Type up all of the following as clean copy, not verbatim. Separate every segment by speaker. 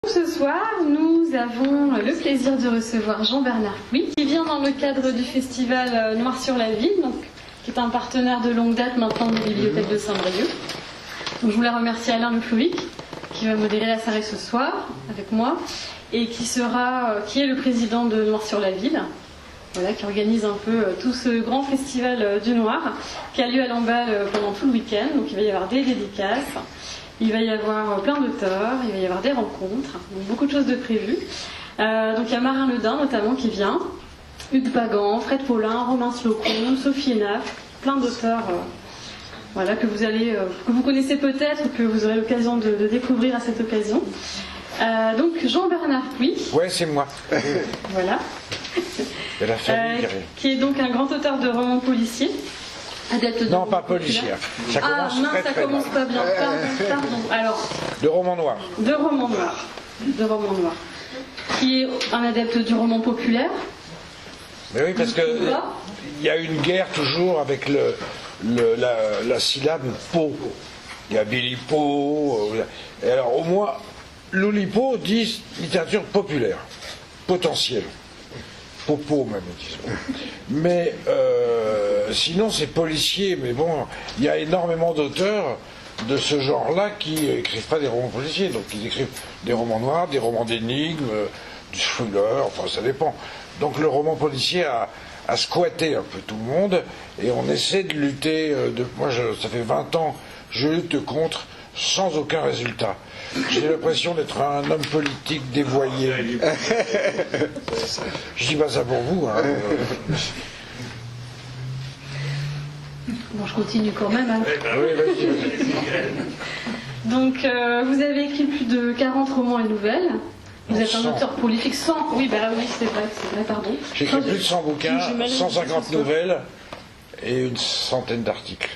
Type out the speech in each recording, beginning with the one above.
Speaker 1: Ce soir, nous avons le plaisir de recevoir Jean-Bernard Pouy, qui vient dans le cadre du festival Noir sur la Ville, donc, qui est un partenaire de longue date maintenant de la bibliothèque de Saint-Brieuc. Donc, je voulais remercier Alain Le Plouic, qui va modérer la soirée ce soir avec moi, et qui est le président de Noir sur la Ville, voilà, qui organise un peu tout ce grand festival du noir, qui a lieu à Lamballe pendant tout le week-end. Donc il va y avoir des dédicaces, il va y avoir plein d'auteurs, il va y avoir des rencontres, donc beaucoup de choses de prévues. Donc il y a Marin Ledin notamment qui vient, Hugues Pagan, Fred Paulin, Romain Slocum, Sophie Enaf, plein d'auteurs voilà, que vous connaissez peut-être ou que vous aurez l'occasion de découvrir à cette occasion. Donc Jean-Bernard Pouy.
Speaker 2: Ouais, c'est moi.
Speaker 1: Voilà.
Speaker 2: Et la famille
Speaker 1: qui est donc un grand auteur de romans policiers. Adepte de
Speaker 2: non, pas policier. Ça commence
Speaker 1: ça commence pas bien. Pardon. Alors.
Speaker 2: De romans noirs.
Speaker 1: De romans noirs. Qui est un adepte du roman populaire.
Speaker 2: Mais oui, parce que il y a une guerre toujours avec la syllabe po. Il y a Billy Po. Et alors au moins, l'Oulipo dit littérature populaire, potentielle. Popo même, disons. Mais sinon c'est policier, mais bon, il y a énormément d'auteurs de ce genre-là qui n'écrivent pas des romans policiers, donc ils écrivent des romans noirs, des romans d'énigmes, du thriller, enfin ça dépend. Donc le roman policier a squatté un peu tout le monde, et on essaie de lutter, ça fait 20 ans, je lutte contre, sans aucun résultat. J'ai l'impression d'être un homme politique dévoyé. Je dis pas ça pour vous. Hein.
Speaker 1: Bon, je continue quand même. Hein.
Speaker 2: Oui, vas-y.
Speaker 1: Donc, vous avez écrit plus de 40 romans et nouvelles. Vous êtes un auteur prolifique. 100. Oui, c'est vrai, pardon.
Speaker 2: J'ai écrit plus de 100 bouquins, 150 nouvelles et une centaine d'articles.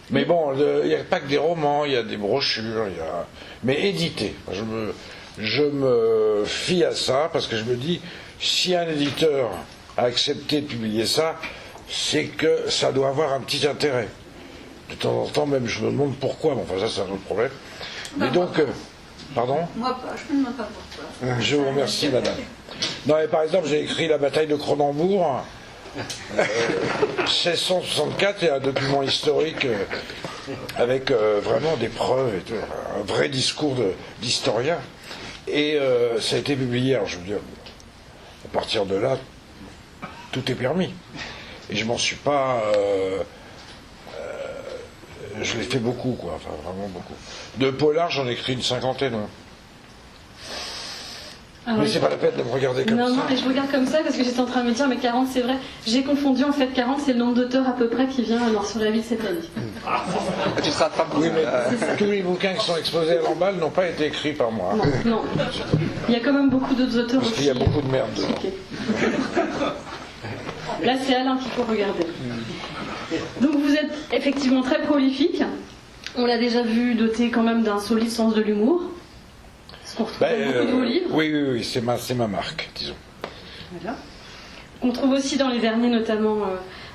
Speaker 2: Mais bon, il n'y a pas que des romans, il y a des brochures, mais édité. Je me fie à ça parce que je me dis, si un éditeur a accepté de publier ça, c'est que ça doit avoir un petit intérêt. De temps en temps, même, je me demande pourquoi, mais enfin ça c'est un autre problème. Mais donc, pardon ?
Speaker 3: Moi pas, je me demande pas pourquoi.
Speaker 2: Je vous remercie, madame. Non, mais par exemple, j'ai écrit La bataille de Cronenbourg. 1664, il y a un document historique avec vraiment des preuves et tout, un vrai discours d'historien, et ça a été publié. Alors je veux dire, à partir de là tout est permis, et je m'en suis pas je l'ai fait beaucoup, quoi, enfin vraiment beaucoup. De polar j'en ai écrit une cinquantaine. Mais c'est pas la peine de me regarder comme ça.
Speaker 1: Non, mais je regarde comme ça parce que j'étais en train de me dire, mais 40 c'est vrai. J'ai confondu en fait, 40 c'est le nombre d'auteurs à peu près qui vient à Noir sur la Ville cette année.
Speaker 4: Tu seras pas
Speaker 2: oui, mais tous les bouquins qui sont exposés à Lamballe n'ont pas été écrits par moi.
Speaker 1: Non. Il y a quand même beaucoup d'autres auteurs
Speaker 2: parce
Speaker 1: aussi.
Speaker 2: Parce qu'il y a beaucoup de merde dedans.
Speaker 1: Okay. Là c'est Alain qu'il faut regarder. Donc vous êtes effectivement très prolifique. On l'a déjà vu doté quand même d'un solide sens de l'humour. On retrouve beaucoup de vos livres.
Speaker 2: Oui, c'est ma marque, disons.
Speaker 1: Voilà. On trouve aussi dans les derniers, notamment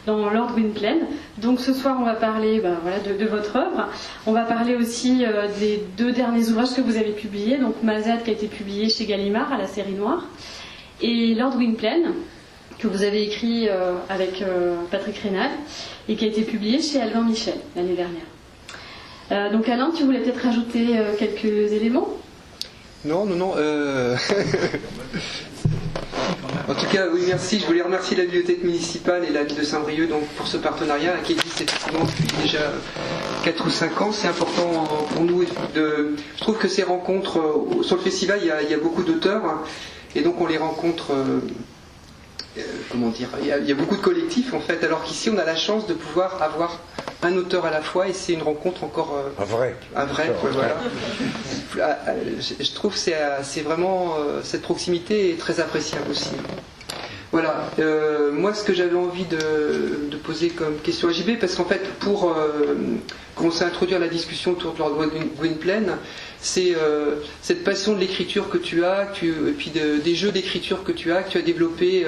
Speaker 1: dans Lord Gwynplaine. Donc ce soir, on va parler de votre œuvre. On va parler aussi des 2 derniers ouvrages que vous avez publiés. Donc Mazad, qui a été publié chez Gallimard à la série noire, et Lord Gwynplaine, que vous avez écrit avec Patrick Rénal, et qui a été publié chez Albin Michel l'année dernière. Donc Alain, tu voulais peut-être rajouter quelques éléments ?
Speaker 4: Non. En tout cas, oui, merci. Je voulais remercier la bibliothèque municipale et la ville de Saint-Brieuc pour ce partenariat qui existe effectivement depuis déjà 4 ou 5 ans. C'est important pour nous. Je trouve que ces rencontres, sur le festival, il y a beaucoup d'auteurs, hein, et donc on les rencontre. Il y a beaucoup de collectifs en fait, alors qu'ici on a la chance de pouvoir avoir un auteur à la fois, et c'est une rencontre encore
Speaker 2: un vrai,
Speaker 4: voilà. Je trouve que c'est vraiment cette proximité est très appréciable aussi. Voilà, moi ce que j'avais envie de poser comme question à JB, parce qu'en fait pour commencer à introduire la discussion autour de Lord Gwynplaine, c'est cette passion de l'écriture que tu as, et puis des jeux d'écriture que tu as développé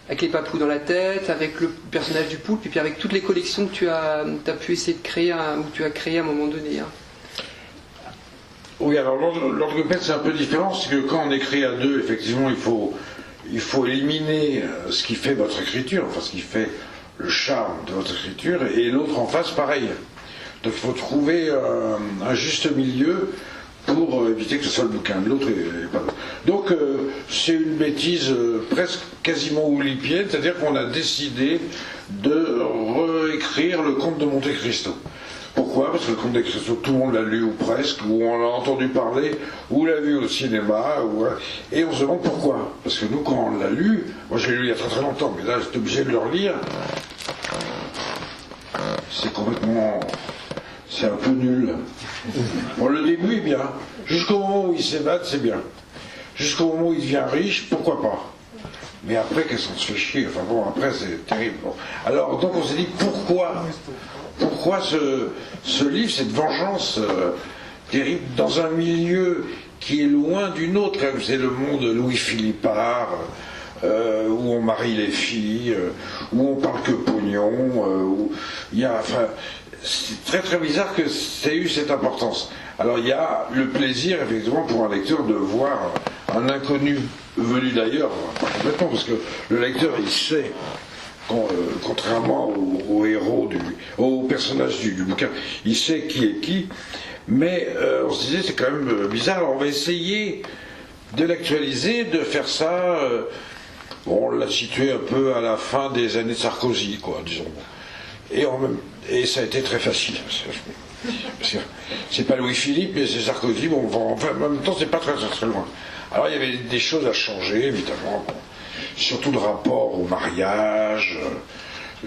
Speaker 4: avec les papous dans la tête, avec le personnage du poulpe, et puis avec toutes les collections que tu as pu essayer de créer, ou tu as créé à un moment donné. Hein.
Speaker 2: Oui, alors l'ordre Goupil, c'est un peu différent, c'est que quand on écrit à deux, effectivement, il faut éliminer ce qui fait votre écriture, enfin ce qui fait le charme de votre écriture, et l'autre en face, pareil. Donc il faut trouver un juste milieu pour éviter que ce soit le bouquin de l'autre. Donc c'est une bêtise presque quasiment oulipienne, c'est-à-dire qu'on a décidé de réécrire le Comte de Monte Cristo. Pourquoi? Parce que le Comte de Monte Cristo, tout le monde l'a lu ou presque, ou on en a entendu parler, ou l'a vu au cinéma, et on se demande pourquoi. Parce que nous, quand on l'a lu, moi je l'ai lu il y a très très longtemps, mais là j'étais obligé de le relire, c'est complètement... c'est un peu nul. Bon, le début est bien. Jusqu'au moment où il s'évade, c'est bien. Jusqu'au moment où il devient riche, pourquoi pas. Mais après, qu'est-ce qu'on se fait chier? Enfin bon, après, c'est terrible. Bon. Alors, donc on s'est dit, pourquoi ce livre, cette vengeance terrible, dans un milieu qui est loin du nôtre, c'est le monde Louis-Philippard, où on marie les filles, où on parle que pognon, où il y a... Enfin, c'est très très bizarre que ça ait eu cette importance. Alors il y a le plaisir effectivement pour un lecteur de voir un inconnu venu d'ailleurs, complètement, parce que le lecteur il sait, contrairement au héros, au personnage du bouquin, il sait qui est qui, mais on se disait c'est quand même bizarre, alors on va essayer de l'actualiser, de faire ça, on l'a situé un peu à la fin des années de Sarkozy, quoi, disons. Et ça a été très facile. C'est pas Louis-Philippe, mais c'est Sarkozy. Bon, enfin, en même temps, c'est pas très, très, très loin. Alors, il y avait des choses à changer, évidemment. Bon. Surtout le rapport au mariage,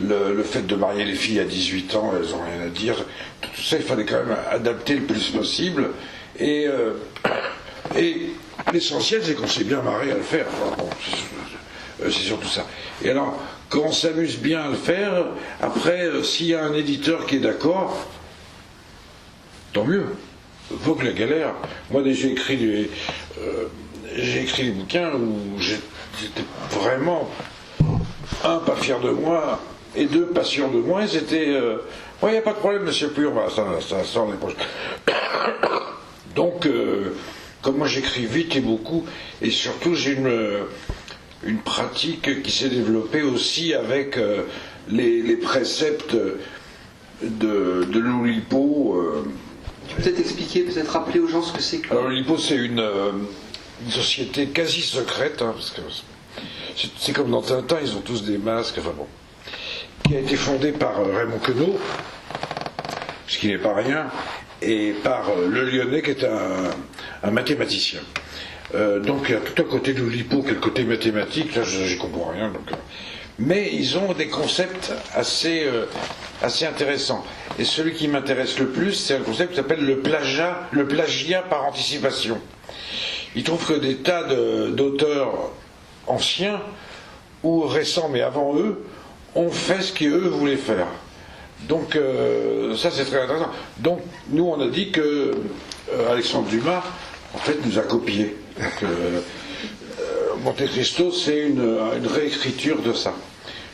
Speaker 2: le fait de marier les filles à 18 ans, elles n'ont rien à dire. Tout ça, il fallait quand même adapter le plus possible. Et l'essentiel, c'est qu'on s'est bien marré à le faire. Enfin, bon, c'est surtout ça. Et alors, quand on s'amuse bien à le faire, après, s'il y a un éditeur qui est d'accord, tant mieux. Vaut que la galère. Moi, j'ai écrit des bouquins où j'étais vraiment, un, pas fier de moi, et deux, pas sûr de moi, et c'était... il n'y a pas de problème, monsieur Pur, ça en est proche. Donc, comme moi j'écris vite et beaucoup, et surtout j'ai une pratique qui s'est développée aussi avec les préceptes de l'Oulipo.
Speaker 4: Tu peux peut-être expliquer, peut-être rappeler aux gens ce que c'est que...
Speaker 2: Alors l'Oulipo, c'est une société quasi secrète, hein, parce que c'est comme dans Tintin, ils ont tous des masques, enfin bon, qui a été fondée par Raymond Queneau, ce qui n'est pas rien, et par le Lyonnais qui est un mathématicien. Donc il y a tout un côté de l'Oulipo qui est le côté mathématique, là j'y comprends rien. Donc, mais ils ont des concepts assez intéressants. Et celui qui m'intéresse le plus, c'est un concept qui s'appelle le plagiat par anticipation. Ils trouvent que des tas d'auteurs anciens, ou récents mais avant eux, ont fait ce qu'eux voulaient faire. Donc ça c'est très intéressant. Donc nous on a dit que Alexandre Dumas en fait nous a copié. Monte Cristo c'est une réécriture de ça.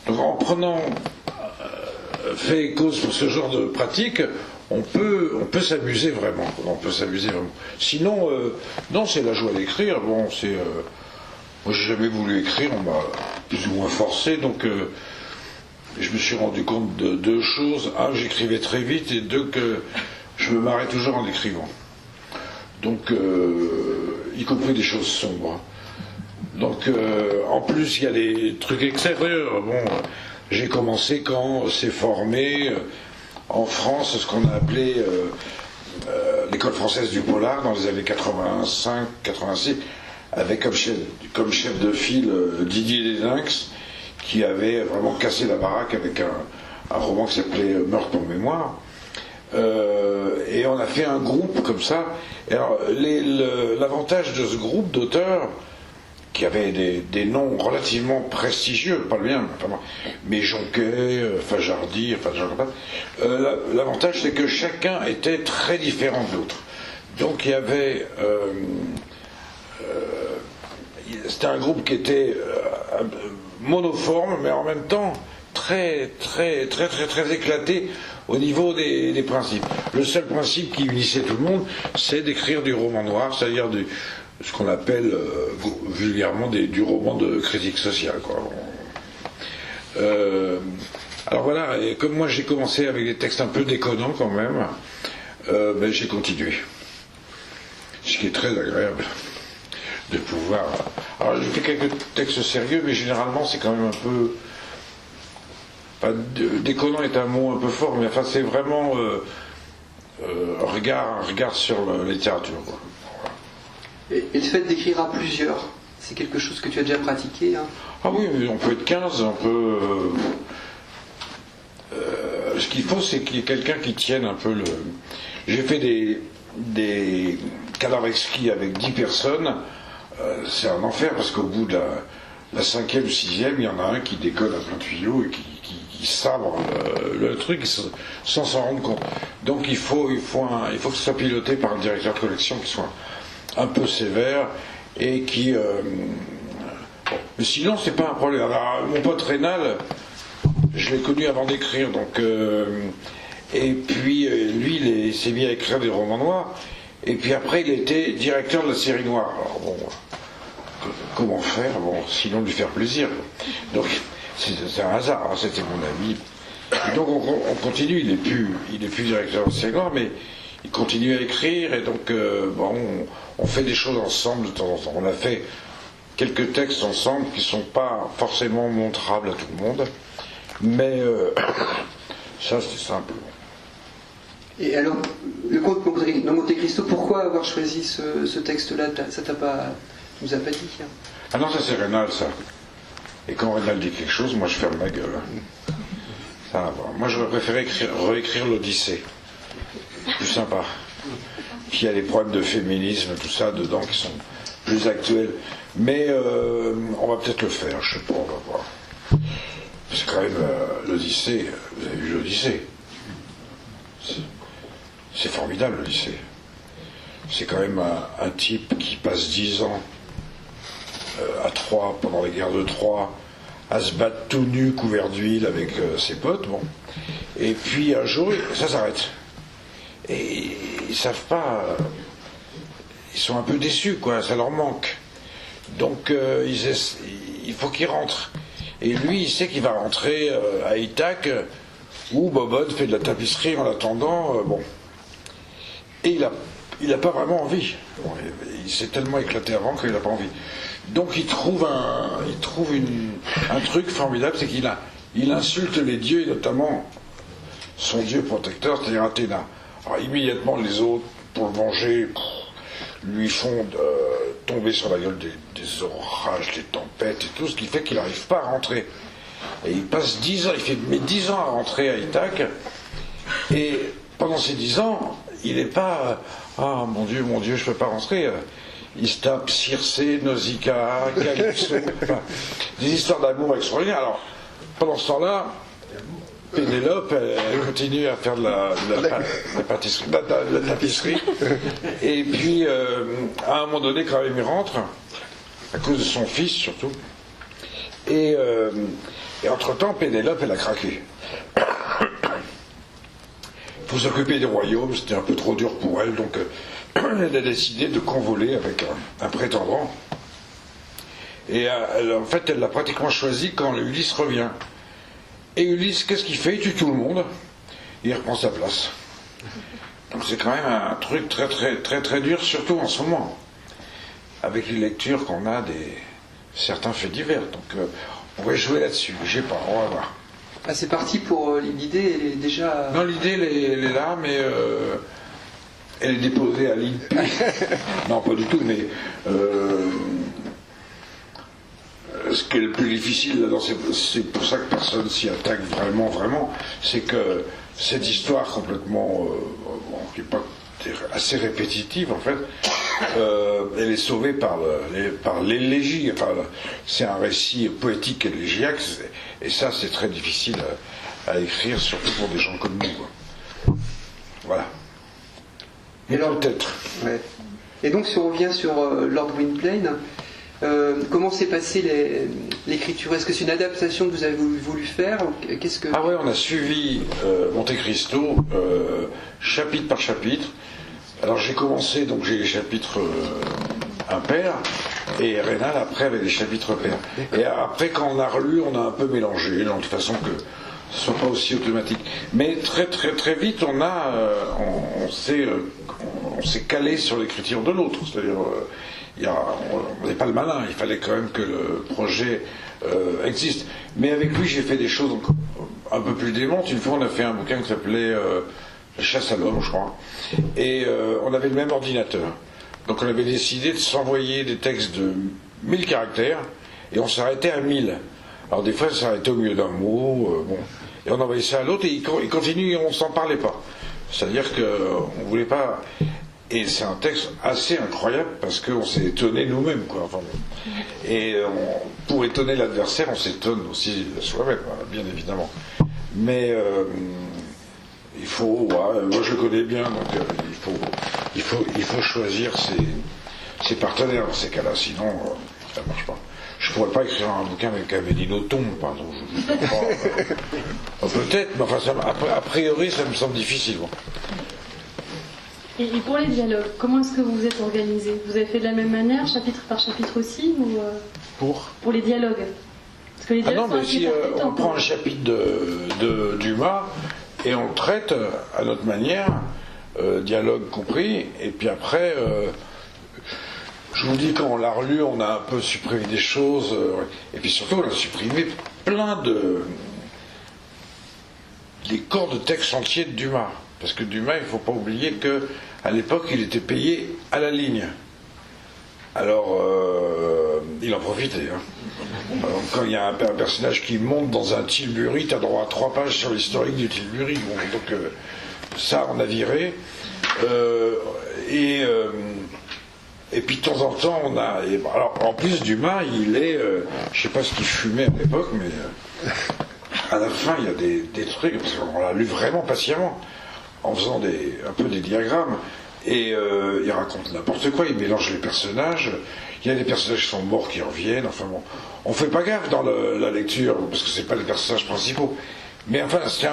Speaker 2: Donc en prenant fait et cause pour ce genre de pratique, on peut s'amuser vraiment. Sinon, non, c'est la joie d'écrire. Bon, moi j'ai jamais voulu écrire, on m'a plus ou moins forcé, donc je me suis rendu compte de deux choses. Un, j'écrivais très vite, et deux, que je me marrais toujours en écrivant. Donc, y compris des choses sombres. Donc, en plus, il y a des trucs extérieurs. Bon, j'ai commencé quand s'est formé en France ce qu'on a appelé l'école française du polar dans les années 85-86, avec comme chef de file Didier Desdinx, qui avait vraiment cassé la baraque avec un roman qui s'appelait Meurtre en mémoire. Et on a fait un groupe comme ça. Et alors, l'avantage de ce groupe d'auteurs, qui avaient des noms relativement prestigieux, pas le mien, mais Jonquet, Fajardi, l'avantage c'est que chacun était très différent de l'autre. Donc il y avait... c'était un groupe qui était monoforme, mais en même temps très éclaté au niveau des principes. Le seul principe qui unissait tout le monde, c'est d'écrire du roman noir, c'est-à-dire ce qu'on appelle vulgairement du roman de critique sociale, quoi. Alors voilà, et comme moi j'ai commencé avec des textes un peu déconnants quand même, ben, j'ai continué. Ce qui est très agréable de pouvoir... Alors j'ai fait quelques textes sérieux, mais généralement c'est quand même un peu... Enfin, déconnant est un mot un peu fort, mais enfin c'est vraiment un regard sur la littérature, quoi.
Speaker 4: Et le fait d'écrire à plusieurs, c'est quelque chose que tu as déjà pratiqué, hein?
Speaker 2: Ah oui, on peut être 15, on peut... ce qu'il faut, c'est qu'il y ait quelqu'un qui tienne un peu le... J'ai fait des cadavres exquis avec 10 personnes. C'est un enfer, parce qu'au bout de la 5e ou 6e, il y en a un qui déconne à plein tuyau et qui sabre le truc sans s'en rendre compte. Donc il faut que ce soit piloté par un directeur de collection qui soit un peu sévère et qui... mais sinon, c'est pas un problème. Alors, mon pote Rénal, je l'ai connu avant d'écrire, donc... et puis, lui, il s'est mis à écrire des romans noirs, et puis après, il était directeur de la série noire. Alors bon, comment faire? Bon, sinon lui faire plaisir. Donc, c'est un hasard, hein, c'était mon ami. Et donc, on continue, il est plus directeur de la série noire, mais il continue à écrire, et donc, bon, on fait des choses ensemble de temps en temps. On a fait quelques textes ensemble qui ne sont pas forcément montrables à tout le monde, mais ça c'est simple.
Speaker 4: Et alors, le conte de Monte Cristo, pourquoi avoir choisi ce texte-là? Ça tu nous as pas dit, hein?
Speaker 2: Ah non, ça c'est Rénal, ça. Et quand Rénal dit quelque chose, moi je ferme ma gueule. Ça va voir. Moi j'aurais préféré réécrire l'Odyssée. Plus sympa. Puis il y a les problèmes de féminisme, tout ça dedans qui sont plus actuels. Mais on va peut-être le faire, je sais pas, on va voir. C'est quand même l'Odyssée, vous avez vu l'Odyssée? C'est formidable l'Odyssée. C'est quand même un type qui passe 10 ans à Troie, pendant les guerres de Troie, à se battre tout nu, couvert d'huile avec ses potes, bon. Et puis un jour, ça s'arrête. Et ils savent pas... ils sont un peu déçus, quoi, ça leur manque. Donc il faut qu'il rentre. Et lui, il sait qu'il va rentrer à Ithaque, où Bobonne fait de la tapisserie en attendant. Bon. Et il n'a pas vraiment envie. Bon, il s'est tellement éclaté avant qu'il n'a pas envie. Donc il trouve un truc formidable, c'est qu'il insulte les dieux, et notamment son dieu protecteur, c'est-à-dire Athéna. Alors immédiatement, les autres, pour le venger, lui font tomber sur la gueule des orages, des tempêtes et tout, ce qui fait qu'il n'arrive pas à rentrer. Et il passe 10 ans, il fait 10 ans à rentrer à Ithaque, et pendant ces 10 ans, il n'est pas ah mon Dieu, je ne peux pas rentrer. Il se tape Circé, Nausicaa, Calypso, enfin, des histoires d'amour extraordinaires. Alors, pendant ce temps-là, Pénélope, elle continue à faire de la tapisserie. Et puis, à un moment donné, quand même, il rentre, à cause de son fils surtout. Et entre-temps, Pénélope, elle a craqué. Il faut s'occuper des royaumes, c'était un peu trop dur pour elle, donc elle a décidé de convoler avec un prétendant. Et en fait, elle l'a pratiquement choisi quand Ulysse revient. Et Ulysse, qu'est-ce qu'il fait? Il tue tout le monde. Il reprend sa place. Donc c'est quand même un truc très dur, surtout en ce moment, avec les lectures qu'on a des certains faits divers. Donc on va jouer là-dessus. Je sais pas, on va voir.
Speaker 4: Ah, c'est parti pour l'idée, elle est déjà...
Speaker 2: Non, l'idée elle est là, mais elle est déposée à l'INPI. Non, pas du tout, mais ce qui est le plus difficile là-dedans, c'est pour ça que personne s'y attaque vraiment, c'est que cette histoire complètement, qui n'est pas assez répétitive en fait, elle est sauvée par l'élégie. Enfin, c'est un récit poétique élégiaque, et ça c'est très difficile à écrire, surtout pour des gens comme nous, quoi. Voilà. Et alors, peut-être.
Speaker 4: Ouais. Et donc si on revient sur Lord Gwynplaine, Comment s'est passée l'écriture? Est-ce que c'est une adaptation que vous avez voulu faire? Qu'est-ce que...
Speaker 2: Ah ouais, on a suivi Monte Cristo chapitre par chapitre. Alors j'ai commencé, donc j'ai les chapitres impairs, et Rénal après avait les chapitres pairs. Et après, quand on a relu, on a un peu mélangé, de façon que ce soit pas aussi automatique. Mais très très très vite, on s'est calé sur l'écriture de l'autre. C'est-à-dire, on n'est pas le malin, il fallait quand même que le projet existe. Mais avec lui, j'ai fait des choses un peu plus démentes. Une fois, on a fait un bouquin qui s'appelait Chasse à l'homme, je crois. Et on avait le même ordinateur. Donc on avait décidé de s'envoyer des textes de 1000 caractères, et on s'arrêtait à 1000. Alors des fois, ça s'arrêtait au milieu d'un mot, bon. Et on envoyait ça à l'autre, et il continue, et on s'en parlait pas. C'est-à-dire qu'on voulait pas... Et c'est un texte assez incroyable, parce qu'on s'est étonné nous-mêmes, quoi. Enfin, bon. Et pour étonner l'adversaire, on s'étonne aussi soi-même, bien évidemment. Mais il faut... moi je le connais bien, donc il faut choisir ses partenaires dans ces cas-là, sinon ça ne marche pas. Je ne pourrais pas écrire un bouquin avec Avelino Tombe, par exemple. Peut-être, mais enfin, a priori, ça me semble difficile. Bon.
Speaker 1: Et pour les dialogues, comment est-ce que vous vous êtes organisé? Vous avez fait de la même manière, chapitre par chapitre aussi, ou pour les dialogues? Parce que les dialogues
Speaker 2: mais si on prend un chapitre de Dumas et on le traite à notre manière, dialogue compris, et puis après, je vous dis, quand on l'a relu, on a un peu supprimé des choses, et puis surtout on a supprimé plein des corps de texte entiers de Dumas. Parce que Dumas, il ne faut pas oublier qu'à l'époque, il était payé à la ligne. Alors, il en profitait. Alors, quand il y a un personnage qui monte dans un tilbury, tu as droit à 3 pages sur l'historique du tilbury. Bon, donc, ça, on a viré. Et puis, de temps en temps, on a... alors, en plus, Dumas, il est... je ne sais pas ce qu'il fumait à l'époque, mais... à la fin, il y a des trucs, parce qu'on l'a lu vraiment patiemment, en faisant un peu des diagrammes, et il raconte n'importe quoi, il mélange les personnages, il y a des personnages qui sont morts qui reviennent, enfin bon, on fait pas gaffe dans la lecture, parce que c'est pas les personnages principaux, mais enfin, c'est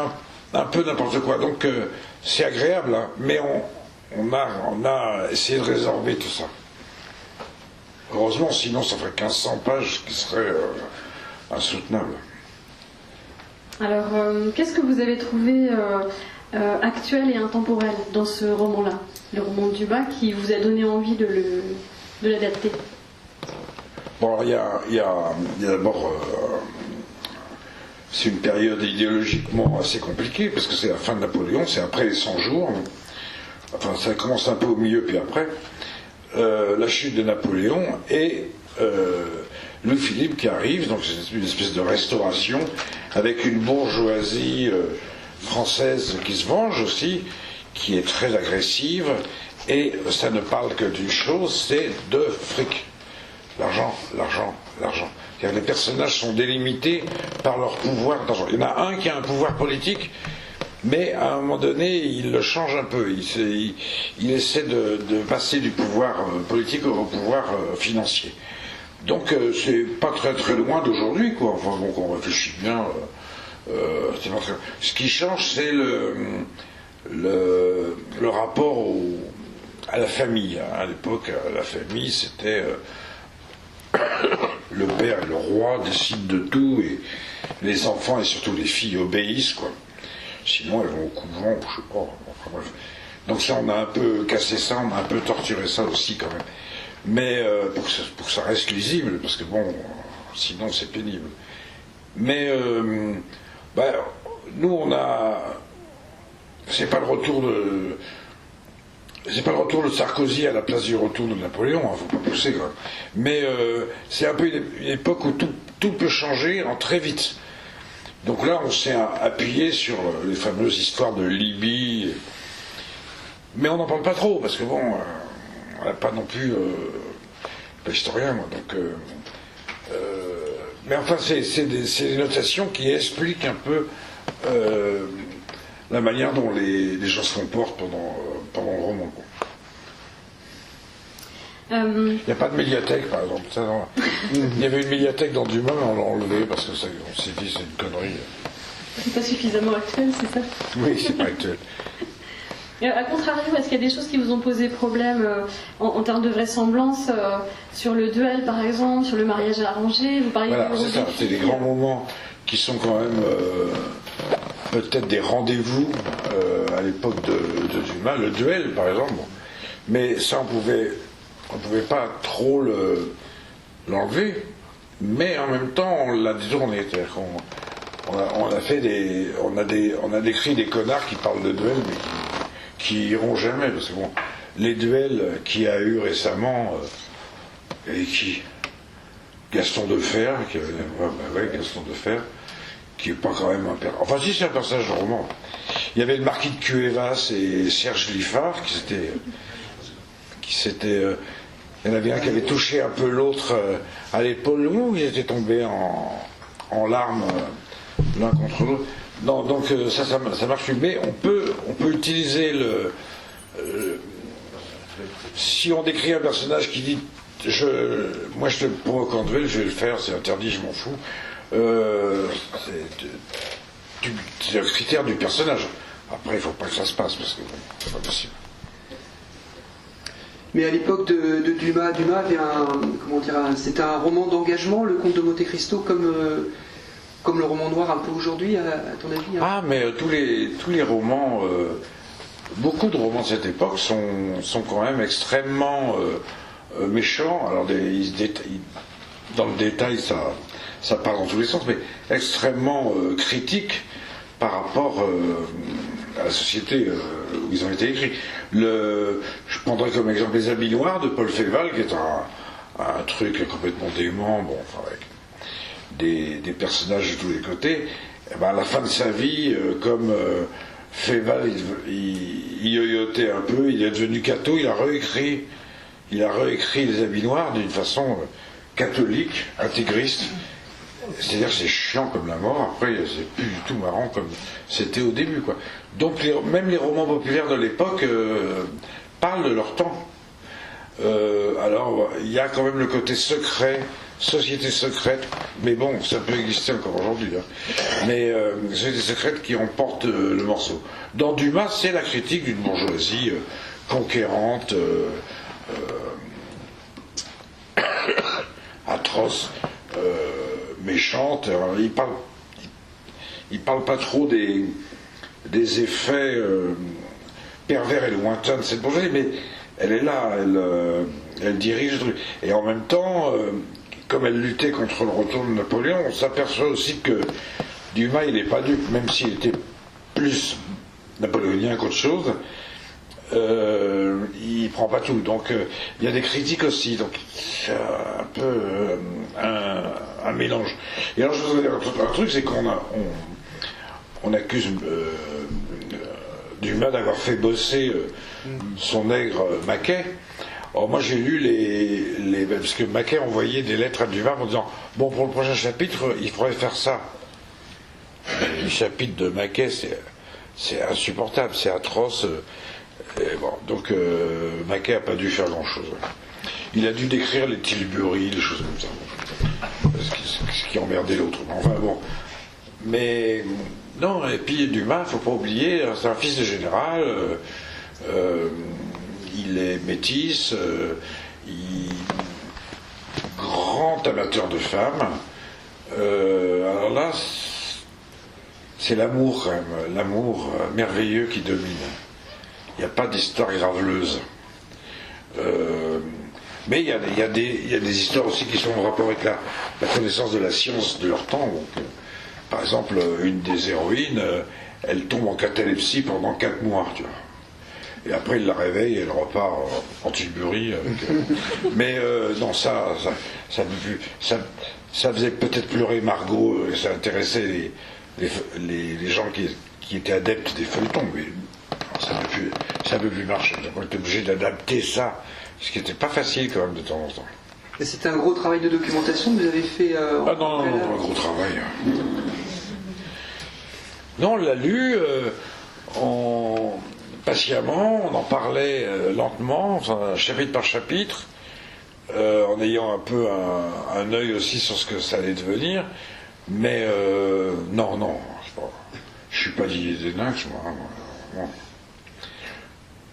Speaker 2: un peu n'importe quoi, donc c'est agréable, hein, mais on a essayé de résorber tout ça. Heureusement, sinon ça ferait 1500 pages, ce qui serait insoutenable.
Speaker 1: Alors, qu'est-ce que vous avez trouvé actuel et intemporel dans ce roman-là, le roman de Dumas, qui vous a donné envie de l'adapter?
Speaker 2: Bon, alors, il y a d'abord... c'est une période idéologiquement assez compliquée, parce que c'est la fin de Napoléon, c'est après les 100 jours. Enfin, ça commence un peu au milieu, puis après. La chute de Napoléon et Louis-Philippe qui arrive, donc c'est une espèce de restauration, avec une bourgeoisie française qui se venge aussi, qui est très agressive, et ça ne parle que d'une chose, c'est de fric. L'argent, l'argent, l'argent. Les personnages sont délimités par leur pouvoir d'argent. Il y en a un qui a un pouvoir politique, mais à un moment donné, il le change un peu. Il essaie de passer du pouvoir politique au pouvoir financier. Donc c'est pas très très loin d'aujourd'hui, quoi. Enfin bon, qu'on réfléchit bien, c'est pas très... Ce qui change, c'est le rapport à la famille. À l'époque, la famille, c'était le père et le roi décident de tout, et les enfants et surtout les filles obéissent, quoi. Sinon, elles vont au couvent, je sais pas. Enfin, bref. Donc ça, on a un peu cassé ça, on a un peu torturé ça aussi, quand même. Mais pour que ça reste lisible, parce que bon, sinon c'est pénible. Mais nous on a, c'est pas le retour de Sarkozy à la place du retour de Napoléon, hein, faut pas pousser quand même. Mais c'est un peu une époque où tout peut changer très vite. Donc là on s'est appuyé sur les fameuses histoires de Libye, mais on n'en parle pas trop, parce que bon, on n'a pas non plus pas historien, moi, donc mais enfin c'est des notations qui expliquent un peu la manière dont les gens se comportent pendant le roman, quoi. Il n'y a pas de médiathèque, par exemple. Ça, non. Il y avait une médiathèque dans Dumas, mais on l'a enlevée parce que ça, on s'est dit c'est une connerie.
Speaker 1: C'est pas suffisamment actuel, c'est ça?
Speaker 2: Oui, c'est pas actuel.
Speaker 1: A contrario, est-ce qu'il y a des choses qui vous ont posé problème en termes de vraisemblance sur le duel, par exemple, sur le mariage arrangé? Vous parliez
Speaker 2: Voilà,
Speaker 1: de
Speaker 2: c'est ça. C'est des grands moments qui sont quand même peut-être des rendez-vous à l'époque de Dumas. Le duel, par exemple. Bon. Mais ça, on pouvait pas trop l'enlever. Mais en même temps, on l'a détourné. C'est-à-dire qu'on on a décrit des connards qui parlent de duel, mais qui iront jamais, parce que bon, les duels qu'il y a eu récemment, et qui Gaston Defer, Gaston Defer, qui est pas quand même un personnage. Enfin, si, c'est un personnage de roman. Il y avait le marquis de Cuevas et Serge Liffard, il y en avait un qui avait touché un peu l'autre à l'épaule, où ils étaient tombés en larmes l'un contre l'autre. Non, donc ça marche plus, mais on peut utiliser si on décrit un personnage qui dit moi je te provoque en duel, je vais le faire, c'est interdit, je m'en fous. C'est un critère du personnage. Après, il ne faut pas que ça se passe, parce que c'est pas possible.
Speaker 4: Mais à l'époque de Dumas avait c'était un roman d'engagement, le Comte de Monte Cristo, comme le roman noir un peu aujourd'hui, à ton avis?
Speaker 2: Ah, mais tous les romans, beaucoup de romans de cette époque sont quand même extrêmement méchants. Alors, dans le détail, ça part dans tous les sens, mais extrêmement critiques par rapport à la société où ils ont été écrits. Je prendrais comme exemple Les Habits Noirs de Paul Féval, qui est un truc complètement dément, bon, enfin, avec des personnages de tous les côtés. Et ben, à la fin de sa vie, comme Féval, il yoyotait un peu, il est devenu catho, il a réécrit Les Habits Noirs d'une façon catholique, intégriste. C'est-à-dire que c'est chiant comme la mort, après c'est plus du tout marrant comme c'était au début, quoi. Donc même les romans populaires de l'époque parlent de leur temps. Alors il y a quand même le côté secret, société secrète, mais bon, ça peut exister encore aujourd'hui, hein. Mais société secrète qui emporte le morceau. Dans Dumas, c'est la critique d'une bourgeoisie conquérante, atroce, méchante. Alors, il parle pas trop des effets pervers et lointains de cette bourgeoisie, mais elle est là, elle dirige le truc. Et en même temps, comme elle luttait contre le retour de Napoléon, on s'aperçoit aussi que Dumas, il n'est pas dupe, même s'il était plus napoléonien qu'autre chose. Il prend pas tout, donc il y a des critiques aussi, donc c'est un peu un mélange. Et alors je voudrais dire un truc, c'est qu'on accuse Dumas d'avoir fait bosser son nègre Maquet. Or moi j'ai lu parce que Maquet envoyait des lettres à Dumas en disant bon, pour le prochain chapitre il faudrait faire ça. Le chapitre de Maquet c'est insupportable, c'est atroce. Bon, donc Maquet n'a pas dû faire grand-chose. Il a dû décrire les Tilbury, des choses comme ça. Ce qui emmerdait l'autre. Enfin bon. Mais non, et puis Dumas, il ne faut pas oublier, c'est un fils de général, il est métis, grand amateur de femmes. Alors là, c'est l'amour quand même, l'amour merveilleux qui domine. Il n'y a pas d'histoire graveleuse. Mais il y a des histoires aussi qui sont en rapport avec la connaissance de la science de leur temps. Donc, par exemple, une des héroïnes, elle tombe en catalepsie pendant 4 mois, tu vois. Et après, il la réveille et elle repart en Tilbury. Mais non, ça faisait peut-être pleurer Margot, ça intéressait les gens qui étaient adeptes des feuilletons, mais ça ne peut plus marcher. On était obligé d'adapter ça, ce qui n'était pas facile quand même de temps en temps.
Speaker 4: Et c'était un gros travail de documentation que vous avez fait
Speaker 2: Ah non, pas un gros travail. Non, on l'a lu patiemment, on en parlait lentement, chapitre par chapitre, en ayant un peu un œil aussi sur ce que ça allait devenir. Mais non, je suis pas Didier Deninx, moi. Non.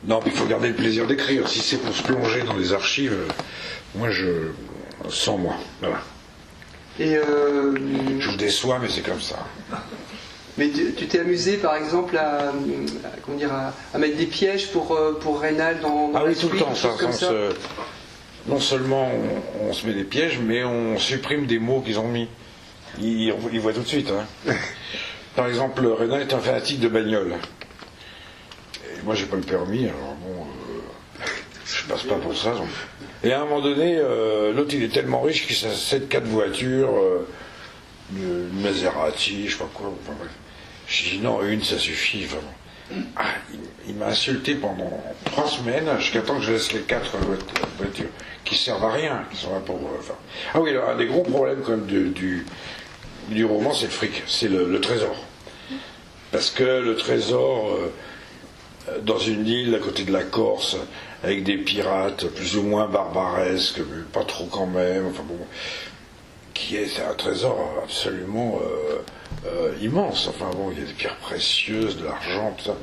Speaker 2: Non, mais il faut garder le plaisir d'écrire. Si c'est pour se plonger dans les archives, moi sans moi. Voilà.
Speaker 4: Et
Speaker 2: je vous déçois, mais c'est comme ça.
Speaker 4: Mais tu t'es amusé, par exemple, à mettre des pièges pour Rénal dans
Speaker 2: ah
Speaker 4: la
Speaker 2: oui,
Speaker 4: suite,
Speaker 2: tout le temps, ça. Non seulement on se met des pièges, mais on supprime des mots qu'ils ont mis. Ils voient tout de suite. Hein. Par exemple, Rénal est un fanatique de bagnole. Et moi, j'ai pas le permis, alors bon, je passe pas pour ça. Donc. Et à un moment donné, l'autre, il est tellement riche qu'il s'achète 4 voitures, une Maserati, je sais pas quoi. Enfin, bref. J'ai dit non, une, ça suffit, vraiment. Ah, il m'a insulté pendant 3 semaines, jusqu'à temps que je laisse les 4 voitures, qui servent à rien, qui sont là pour... Enfin. Ah oui, alors, un des gros problèmes quand même du roman, c'est le fric, c'est le trésor. Parce que le trésor, dans une île à côté de la Corse, avec des pirates plus ou moins barbaresques, mais pas trop quand même, enfin bon, c'est un trésor absolument immense. Enfin bon, il y a des pierres précieuses, de l'argent, tout ça.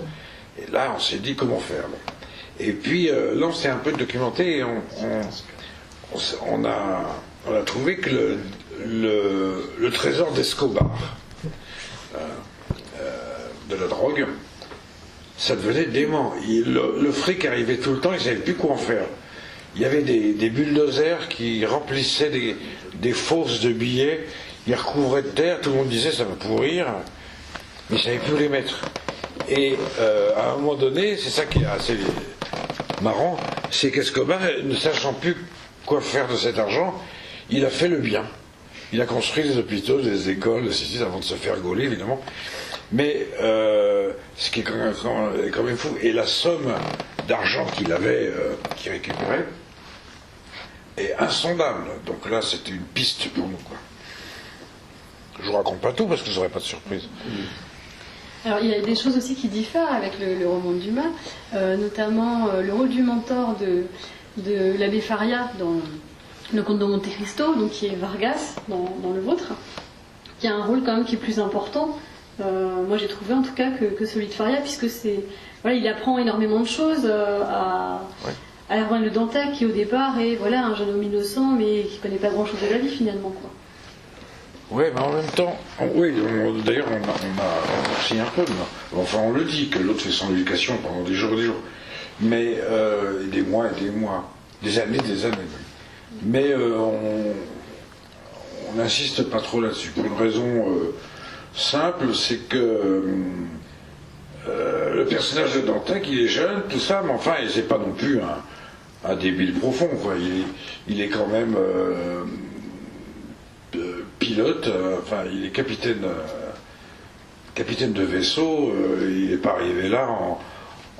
Speaker 2: Et là, on s'est dit comment faire. Bon. Et puis là, on s'est un peu documenté et on a trouvé que le trésor d'Escobar, de la drogue, ça devenait dément. Le fric arrivait tout le temps, ils ne savaient plus quoi en faire. Il y avait des bulldozers qui remplissaient des fosses de billets, ils recouvraient de terre, tout le monde disait ça va pourrir, mais ils ne savaient plus où les mettre. Et à un moment donné, c'est ça qui est assez marrant, c'est qu'Escobar, ne sachant plus quoi faire de cet argent, il a fait le bien. Il a construit des hôpitaux, des écoles, des avant de se faire gauler, évidemment. Mais ce qui est quand même fou, et la somme d'argent qu'il avait, qu'il récupérait, est insondable. Donc là, c'était une piste pour nous, quoi. Je vous raconte pas tout parce que vous n'aurez pas de surprise.
Speaker 1: Alors il y a des choses aussi qui diffèrent avec le roman de Dumas, notamment le rôle du mentor de l'abbé Faria dans Le Comte de Monte Cristo, donc qui est Vargas dans le vôtre, qui a un rôle quand même qui est plus important. Moi j'ai trouvé en tout cas que celui de Faria, puisque il apprend énormément de choses à Erwan Le Dantec, qui au départ est un jeune homme innocent mais qui connaît pas grand chose de la vie finalement, quoi.
Speaker 2: Oui, mais en même temps, d'ailleurs on a aussi un peu, enfin on le dit que l'autre fait son éducation pendant des jours et des jours, mais des mois et des mois, des années même. Mais on n'insiste pas trop là-dessus pour une raison simple, c'est que le personnage de Dantec, il est jeune, tout ça, mais enfin, c'est pas non plus un débile profond, quoi. Il est quand même pilote, enfin, il est capitaine de vaisseau, il n'est pas arrivé là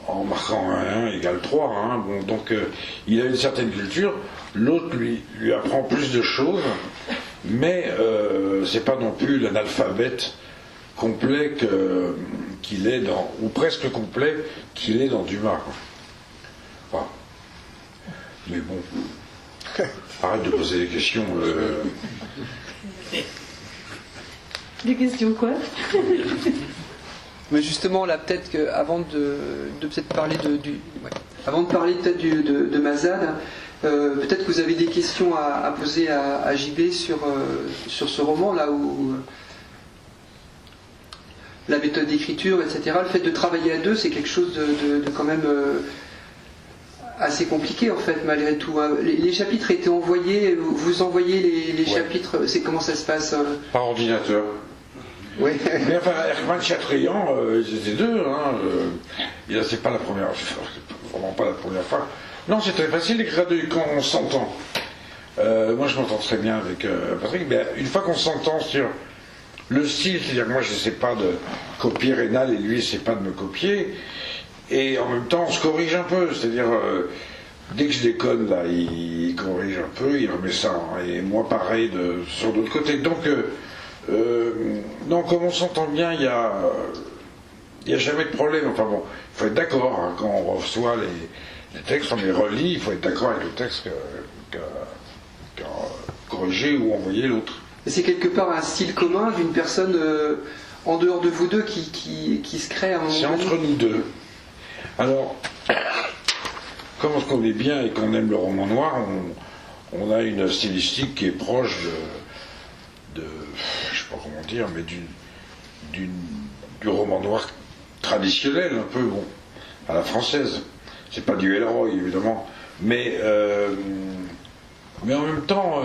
Speaker 2: en marquant 1 égale 3. Hein. Bon, donc, il a une certaine culture. L'autre lui apprend plus de choses, mais c'est pas non plus l'analphabète complet qu'il est ou presque complet qu'il est dans Dumas. Voilà. Mais bon, arrête de poser des questions.
Speaker 1: Des questions quoi?
Speaker 4: Mais justement, là, peut-être qu'avant de peut-être parler avant de parler peut-être de Mazad, peut-être que vous avez des questions à poser à JB sur ce roman, là où la méthode d'écriture, etc. Le fait de travailler à deux, c'est quelque chose de quand même assez compliqué, en fait, malgré tout. Les chapitres étaient envoyés, vous envoyez les chapitres, comment ça se passe
Speaker 2: Par ordinateur.
Speaker 4: Oui.
Speaker 2: Mais enfin, Herman Chatrian, ils étaient deux. Hein, c'est pas la première fois, vraiment pas la première fois. Non, c'est très facile d'écrire quand on s'entend. Moi, je m'entends très bien avec Patrick. Mais une fois qu'on s'entend sur le style, c'est-à-dire que moi, je n'essaie pas de copier Rénal et lui, il n'essaie pas de me copier. Et en même temps, on se corrige un peu. C'est-à-dire, dès que je déconne, là, il corrige un peu, il remet ça. Et moi, pareil, sur d'autres côtés. Donc, non, comme on s'entend bien, il n'y a jamais de problème. Enfin bon, il faut être d'accord. Hein, quand on reçoit les textes, on les relit, il faut être d'accord avec le texte corriger ou envoyer l'autre.
Speaker 4: Et c'est quelque part un style commun d'une personne en dehors de vous deux qui se crée à un moment
Speaker 2: C'est
Speaker 4: donné.
Speaker 2: entre nous deux. Alors, comme on se connaît bien et qu'on aime le roman noir, on a une stylistique qui est proche de je sais pas comment dire, mais du roman noir traditionnel, un peu, bon, à la française. C'est pas du Elroy, évidemment, mais en même temps,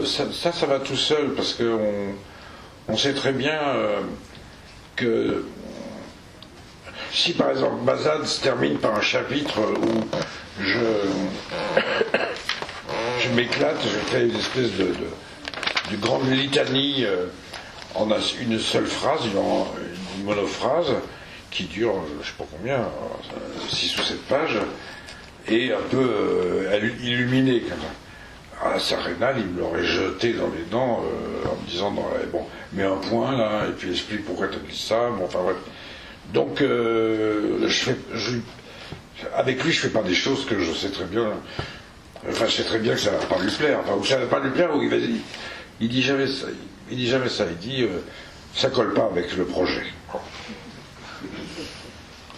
Speaker 2: ça va tout seul, parce qu'on sait très bien que si par exemple Bazad se termine par un chapitre où je m'éclate, je fais une espèce de grande litanie en une seule phrase, une monophrase qui dure, je sais pas combien, 6 ou 7 pages, et un peu illuminée comme ça. À Rénal, il me l'aurait jeté dans les dents en me disant bon, mets un point là, et puis explique pourquoi tu as dit ça, bon, enfin bref. Donc, avec lui, je fais pas des choses que je sais très bien. Enfin, je sais très bien que ça va pas lui plaire. Enfin, ou ça va pas lui plaire, ou il dit jamais ça. Il dit jamais ça. Il dit ça colle pas avec le projet.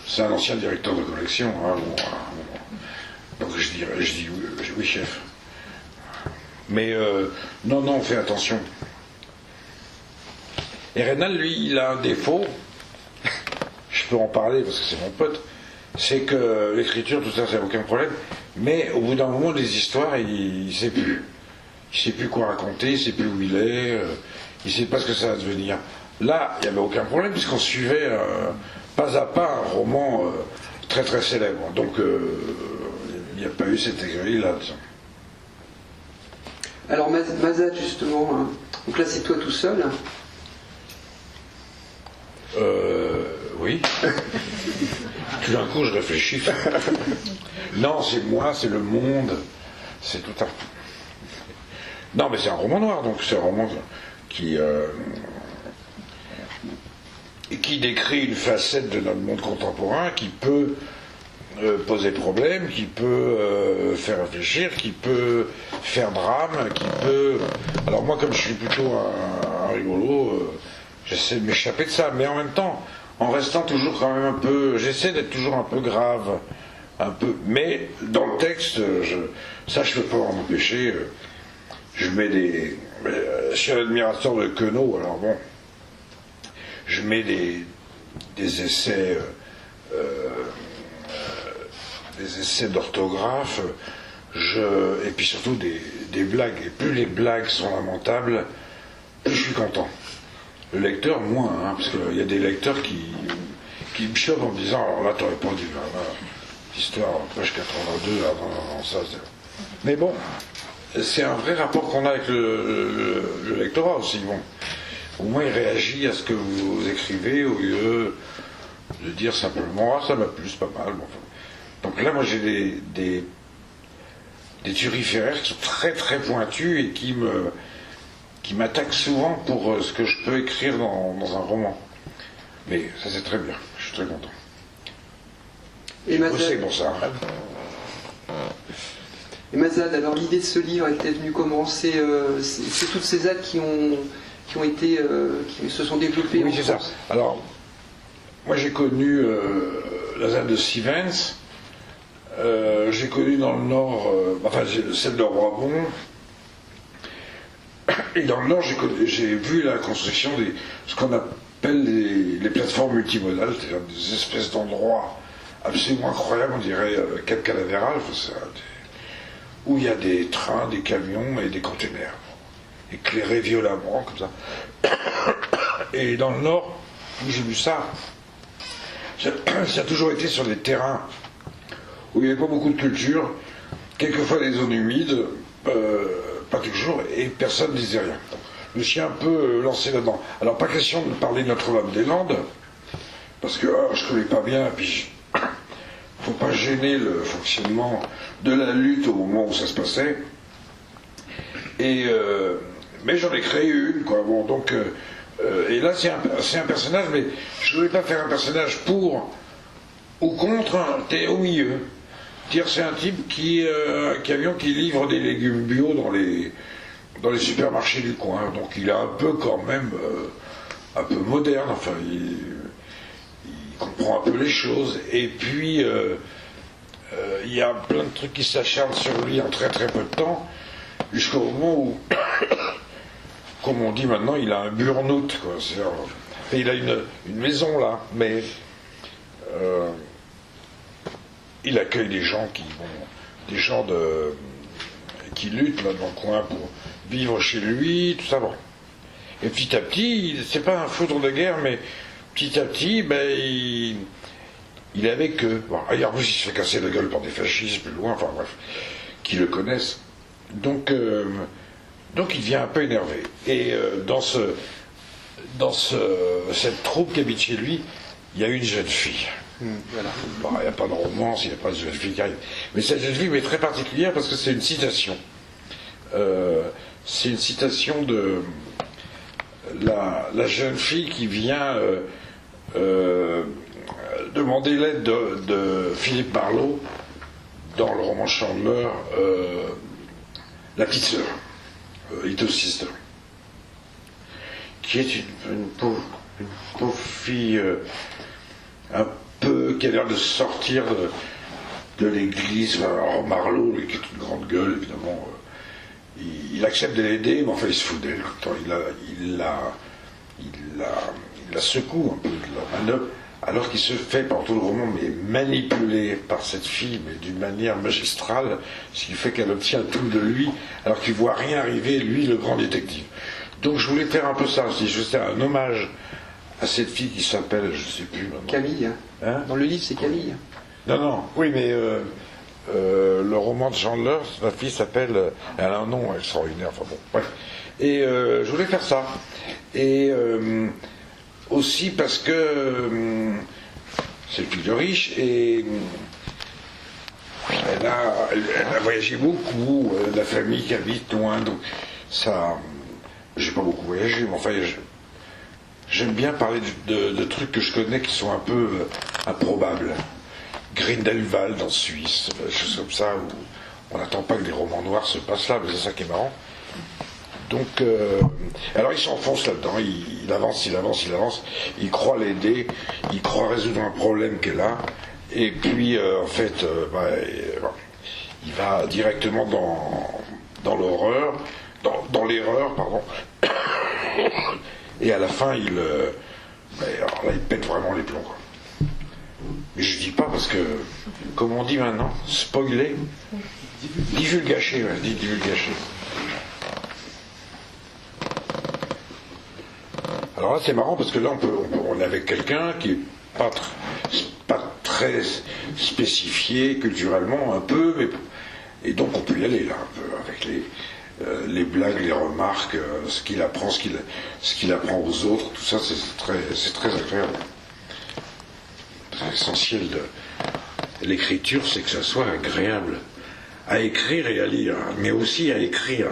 Speaker 2: C'est un ancien directeur de collection. Hein, bon. Donc je dis oui, chef. Mais non, fais attention. Et Rénal, lui, il a un défaut. Je peux en parler parce que c'est mon pote. C'est que l'écriture, tout ça, c'est aucun problème. Mais au bout d'un moment, les histoires, il sait plus. Il sait plus quoi raconter, il sait plus où il est, il sait pas ce que ça va devenir. Là, il n'y avait aucun problème puisqu'on suivait pas à pas un roman très très célèbre. Donc, il n'y a pas eu cette aigrie-là.
Speaker 4: Alors Mazad, justement, hein. Donc là c'est toi tout seul.
Speaker 2: Oui. Tout d'un coup, je réfléchis. Non, c'est moi, c'est le monde, c'est tout un... Non, mais c'est un roman noir, donc c'est un roman qui décrit une facette de notre monde contemporain qui peut poser problème, qui peut faire réfléchir, qui peut faire drame, qui peut... Alors moi, comme je suis plutôt un rigolo, j'essaie de m'échapper de ça, mais en même temps, en restant toujours quand même un peu... J'essaie d'être toujours un peu grave, un peu... Mais dans le texte, ça je peux pas en empêcher. Je mets des... Je suis un admirateur de Queneau, alors bon... Je mets des essais... des essais d'orthographe, et puis surtout des blagues. Et plus les blagues sont lamentables, plus je suis content. Le lecteur, moins, hein, parce qu'il y a des lecteurs qui me chopent en me disant alors là, t'aurais pas dû, l'histoire, page 82, avant ça. Mais bon, c'est un vrai rapport qu'on a avec le lectorat aussi. Bon. Au moins, il réagit à ce que vous écrivez au lieu de dire simplement ça m'a plu, c'est pas mal. Bon, enfin. Donc là, moi, j'ai des turiféraires qui sont très très pointus et qui m'attaquent souvent pour ce que je peux écrire dans un roman. Mais ça, c'est très bien. Je suis très content.
Speaker 4: Et
Speaker 2: Mazad, pour ça.
Speaker 4: Et Mazad, alors l'idée de ce livre était venue comment? C'est toutes ces actes qui se sont développées.
Speaker 2: Oui, c'est ça. Alors, moi, j'ai connu la ZAD de Stevens. J'ai connu dans le Nord, celle de Roibon, et dans le Nord j'ai vu la construction ce qu'on appelle les plateformes multimodales, c'est-à-dire des espèces d'endroits absolument incroyables, on dirait Cap Canaveral, où il y a des trains, des camions et des containers, éclairés violemment, comme ça. Et dans le Nord, où j'ai vu ça, ça a toujours été sur des terrains où il n'y avait pas beaucoup de culture, quelquefois des zones humides, pas toujours, et personne ne disait rien. Je me suis un peu lancé là-dedans. Alors pas question de parler de Notre-Dame-des-Landes, parce que je ne connais pas bien, et puis il ne faut pas gêner le fonctionnement de la lutte au moment où ça se passait. Mais j'en ai créé une, quoi. Bon, donc, et là c'est un personnage, mais je ne voulais pas faire un personnage pour ou contre, t'es au milieu. C'est un type qui livre des légumes bio dans les supermarchés du coin. Donc il est un peu quand même un peu moderne, enfin il comprend un peu les choses. Et puis il y a plein de trucs qui s'acharnent sur lui en très très peu de temps, jusqu'au moment où, comme on dit maintenant, il a un burn-out, quoi. Il a une maison là, mais il accueille des gens qui luttent là dans le coin pour vivre chez lui, tout ça. Bon. Et petit à petit, c'est pas un foudre de guerre, mais petit à petit, il est avec eux. Bon, en plus, il se fait casser la gueule par des fascistes plus loin, enfin bref, qui le connaissent. Donc il devient un peu énervé. Et dans cette troupe qui habite chez lui, il y a une jeune fille.
Speaker 4: Voilà.
Speaker 2: Bon, il n'y a pas de romance, il n'y a pas de jeune fille qui arrive. Mais cette jeune fille est très particulière parce que c'est une citation. C'est une citation de la jeune fille qui vient demander l'aide de Philippe Marlowe dans le roman Chandler, La petite sœur, Little Sister, qui est une pauvre fille un peu qui a l'air de sortir de l'église. Alors Marlowe, lui, qui est une grande gueule, évidemment, il accepte de l'aider, mais enfin il se fout d'elle. Il la secoue un peu de la manœuvre, alors qu'il se fait pendant tout le roman mais manipulé par cette fille, mais d'une manière magistrale, ce qui fait qu'elle obtient tout de lui, alors qu'il ne voit rien arriver, lui, le grand détective. Donc je voulais faire un peu ça aussi, je faisais un hommage à cette fille qui s'appelle, je ne sais plus maintenant.
Speaker 4: Camille.
Speaker 2: Hein?
Speaker 4: Dans le livre, c'est Camille.
Speaker 2: Non, oui, mais le roman de Chandler, sa fille s'appelle, elle a un nom extraordinaire, enfin bon, bref. Et je voulais faire ça. Et aussi parce que c'est une fille de riche et elle a voyagé beaucoup, la famille qui habite loin, donc ça, j'ai pas beaucoup voyagé, mais enfin, j'aime bien parler de trucs que je connais qui sont un peu improbables. Grindelwald en Suisse, des choses comme ça, où on n'attend pas que des romans noirs se passent là, mais c'est ça qui est marrant. Donc, alors il s'enfonce là-dedans, il avance, il croit l'aider, il croit résoudre un problème qu'elle a, et puis en fait, il va directement dans l'horreur, dans l'erreur, pardon, et à la fin, alors là, il pète vraiment les plombs, quoi. Mais je dis pas parce que, comme on dit maintenant, spoiler, divulgacher, divulgacher. Alors là, c'est marrant parce que là, on est avec quelqu'un qui est pas très spécifié culturellement, un peu, mais, et donc on peut y aller là, un peu, avec les blagues, les remarques, ce qu'il apprend aux autres, tout ça, c'est très agréable. L'essentiel de l'écriture, c'est que ça soit agréable à écrire et à lire, mais aussi à écrire.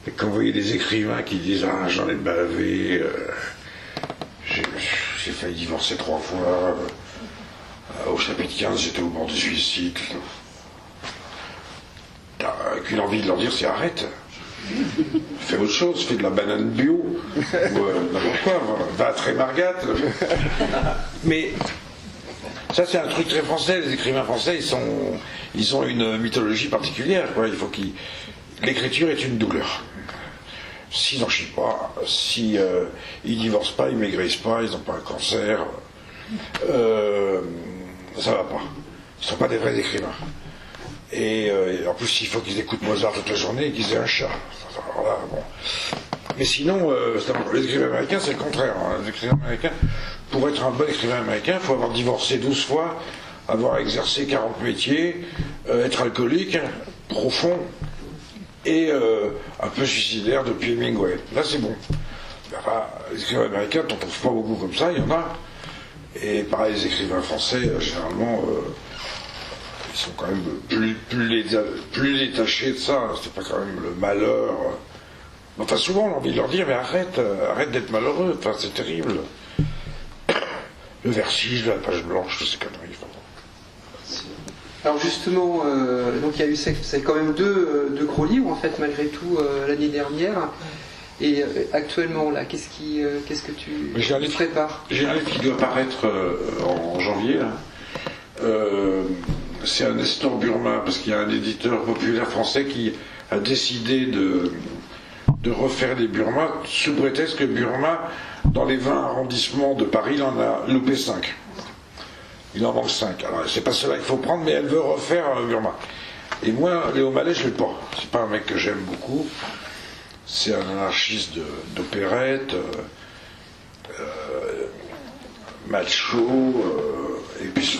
Speaker 2: Et quand vous voyez des écrivains qui disent « Ah, j'en ai bavé, j'ai failli divorcer 3 fois, au chapitre 15, j'étais au bord du suicide », t'as qu'une envie de leur dire « C'est arrête, fais autre chose, fais de la banane bio, ou n'importe quoi, va à Trémargat. » Mais ça, c'est un truc très français. Les écrivains français, ils ont une mythologie particulière, quoi. Il faut l'écriture est une douleur. S'ils n'en chient pas, si ils divorcent pas, ils maigrissent pas, ils n'ont pas un cancer, ça va pas. Ils sont pas des vrais écrivains. Et en plus, il faut qu'ils écoutent Mozart toute la journée et qu'ils aient un chat. Alors là, bon. Mais sinon, les écrivains américains, c'est le contraire. Hein. Les écrivains américains, pour être un bon écrivain américain, il faut avoir divorcé 12 fois, avoir exercé 40 métiers, être alcoolique, profond, et un peu suicidaire depuis Hemingway. Là, c'est bon. Enfin, les écrivains américains, t'en trouves pas beaucoup comme ça, il y en a. Et pareil, les écrivains français, généralement, ils sont quand même plus détachés de ça. C'est pas quand même le malheur. Enfin, souvent, on a envie de leur dire, mais arrête d'être malheureux. Enfin, c'est terrible. Le vertige, la page blanche, toutes ces conneries.
Speaker 4: Alors justement, donc il y a eu c'est quand même deux gros livres en fait malgré tout l'année dernière. Et actuellement là, qu'est-ce que tu prépares?
Speaker 2: J'ai un livre qui doit paraître en janvier. Là. C'est un Nestor Burma, parce qu'il y a un éditeur populaire français qui a décidé de refaire les Burma sous prétexte que Burma, dans les 20 arrondissements de Paris, il en a loupé 5. Il en manque 5. Alors, c'est pas cela qu'il faut prendre, mais elle veut refaire Burma. Et moi, Léo Mallet, je l'ai pas. C'est pas un mec que j'aime beaucoup. C'est un anarchiste d'opérette, macho, et puis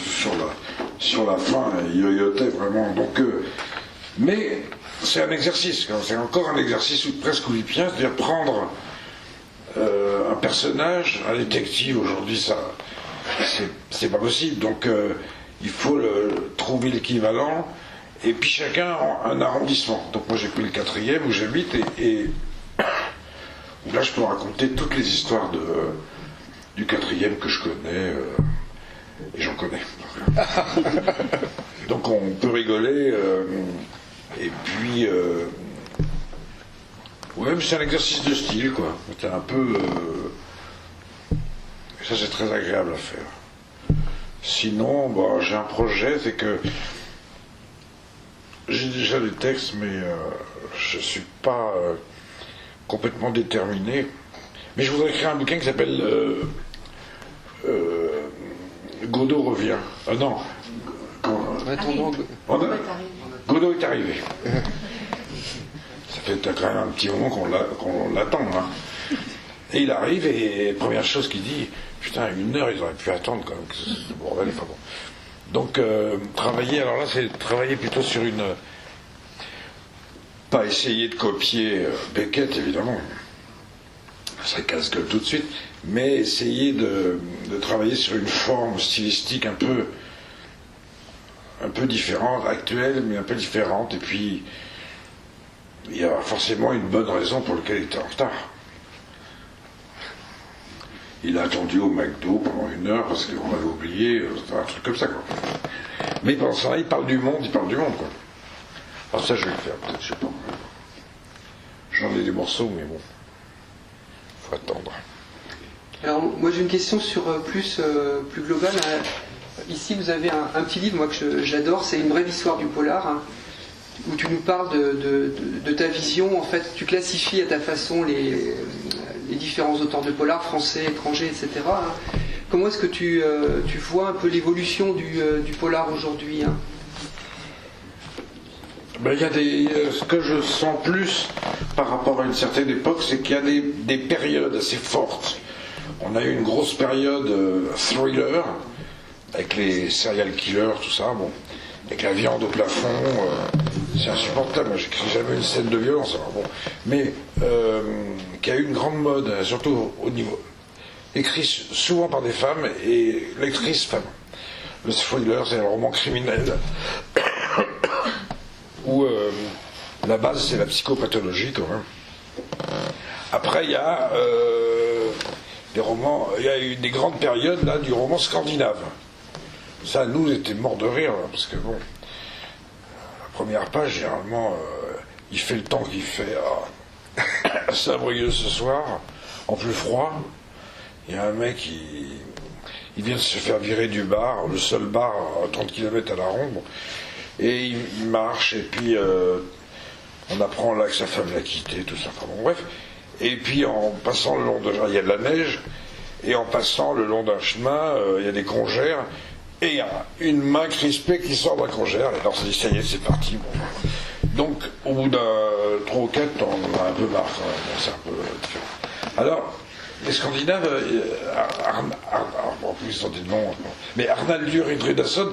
Speaker 2: sur la fin, il yoyotait vraiment. Donc, mais c'est un exercice, c'est encore un exercice presque olympien, c'est-à-dire prendre un personnage, un détective, aujourd'hui, ça, c'est pas possible. Donc, il faut trouver l'équivalent. Et puis chacun un arrondissement. Donc moi j'ai pris le 4e où j'habite et où là je peux raconter toutes les histoires du 4e que je connais et j'en connais. Donc on peut rigoler et puis ouais, mais c'est un exercice de style quoi. C'est un peu ça c'est très agréable à faire. Sinon bah, j'ai un projet, c'est que j'ai déjà des textes, mais je ne suis pas complètement déterminé. Mais je voudrais écrire un bouquin qui s'appelle Godot revient. Non. Godot est arrivé. Ça fait quand même un petit moment qu'on l'attend. Hein. Et il arrive et première chose qu'il dit, putain, 1 heure, ils auraient pu attendre quand même. C'est bordel, enfin bon. Donc, travailler, alors là, c'est travailler plutôt sur une... Pas essayer de copier Beckett, évidemment. Ça casse-gueule tout de suite. Mais essayer de travailler sur une forme stylistique un peu différente, actuelle, mais un peu différente. Et puis, il y a forcément une bonne raison pour laquelle il était en retard. Il a attendu au McDo pendant 1 heure parce qu'on avait oublié, un truc comme ça quoi. Mais pendant ce temps-là, il parle du monde quoi. Alors ça je vais le faire peut-être, je sais pas. J'en ai des morceaux mais bon, faut attendre.
Speaker 4: Alors moi j'ai une question sur plus globale. Ici vous avez un petit livre moi que j'adore, c'est Une brève histoire du polar. Hein, où tu nous parles de ta vision, en fait tu classifies à ta façon les différents auteurs de polar, français, étrangers, etc. Hein. Comment est-ce que tu vois un peu l'évolution du polar aujourd'hui hein?
Speaker 2: Ben, il y a ce que je sens plus par rapport à une certaine époque, c'est qu'il y a des périodes assez fortes. On a eu une grosse période thriller, avec les serial killers, tout ça, bon, avec la viande au plafond, c'est insupportable, moi j'écris jamais une scène de violence, alors bon, mais qui a eu une grande mode, surtout au niveau, écrit souvent par des femmes et lectrices femmes. Le thriller, c'est un roman criminel, où la base c'est la psychopathologie quand même. Après il y a des romans, il y a eu des grandes périodes là du roman scandinave. Ça nous était mort de rire parce que bon, la première page généralement il fait le temps qu'il fait à Saint-Brieuc ce soir, en plus froid. Il y a un mec il vient de se faire virer du bar, le seul bar à 30 km à la ronde. Bon. Et il marche, et puis on apprend là que sa femme l'a quitté, tout ça. Enfin, bon, bref. Et puis en passant le long il y a de la neige, et en passant le long d'un chemin, il y a des congères, et il y a une main crispée qui sort d'un congère, et alors on se dit, ça y est, c'est parti. Bon. Donc, au bout d'un 3 ou 4, on a un peu marre, quand même. Bon, c'est un peu différent. Alors, les Scandinaves, en plus ils ont des noms, mais Arnaldur Indridason,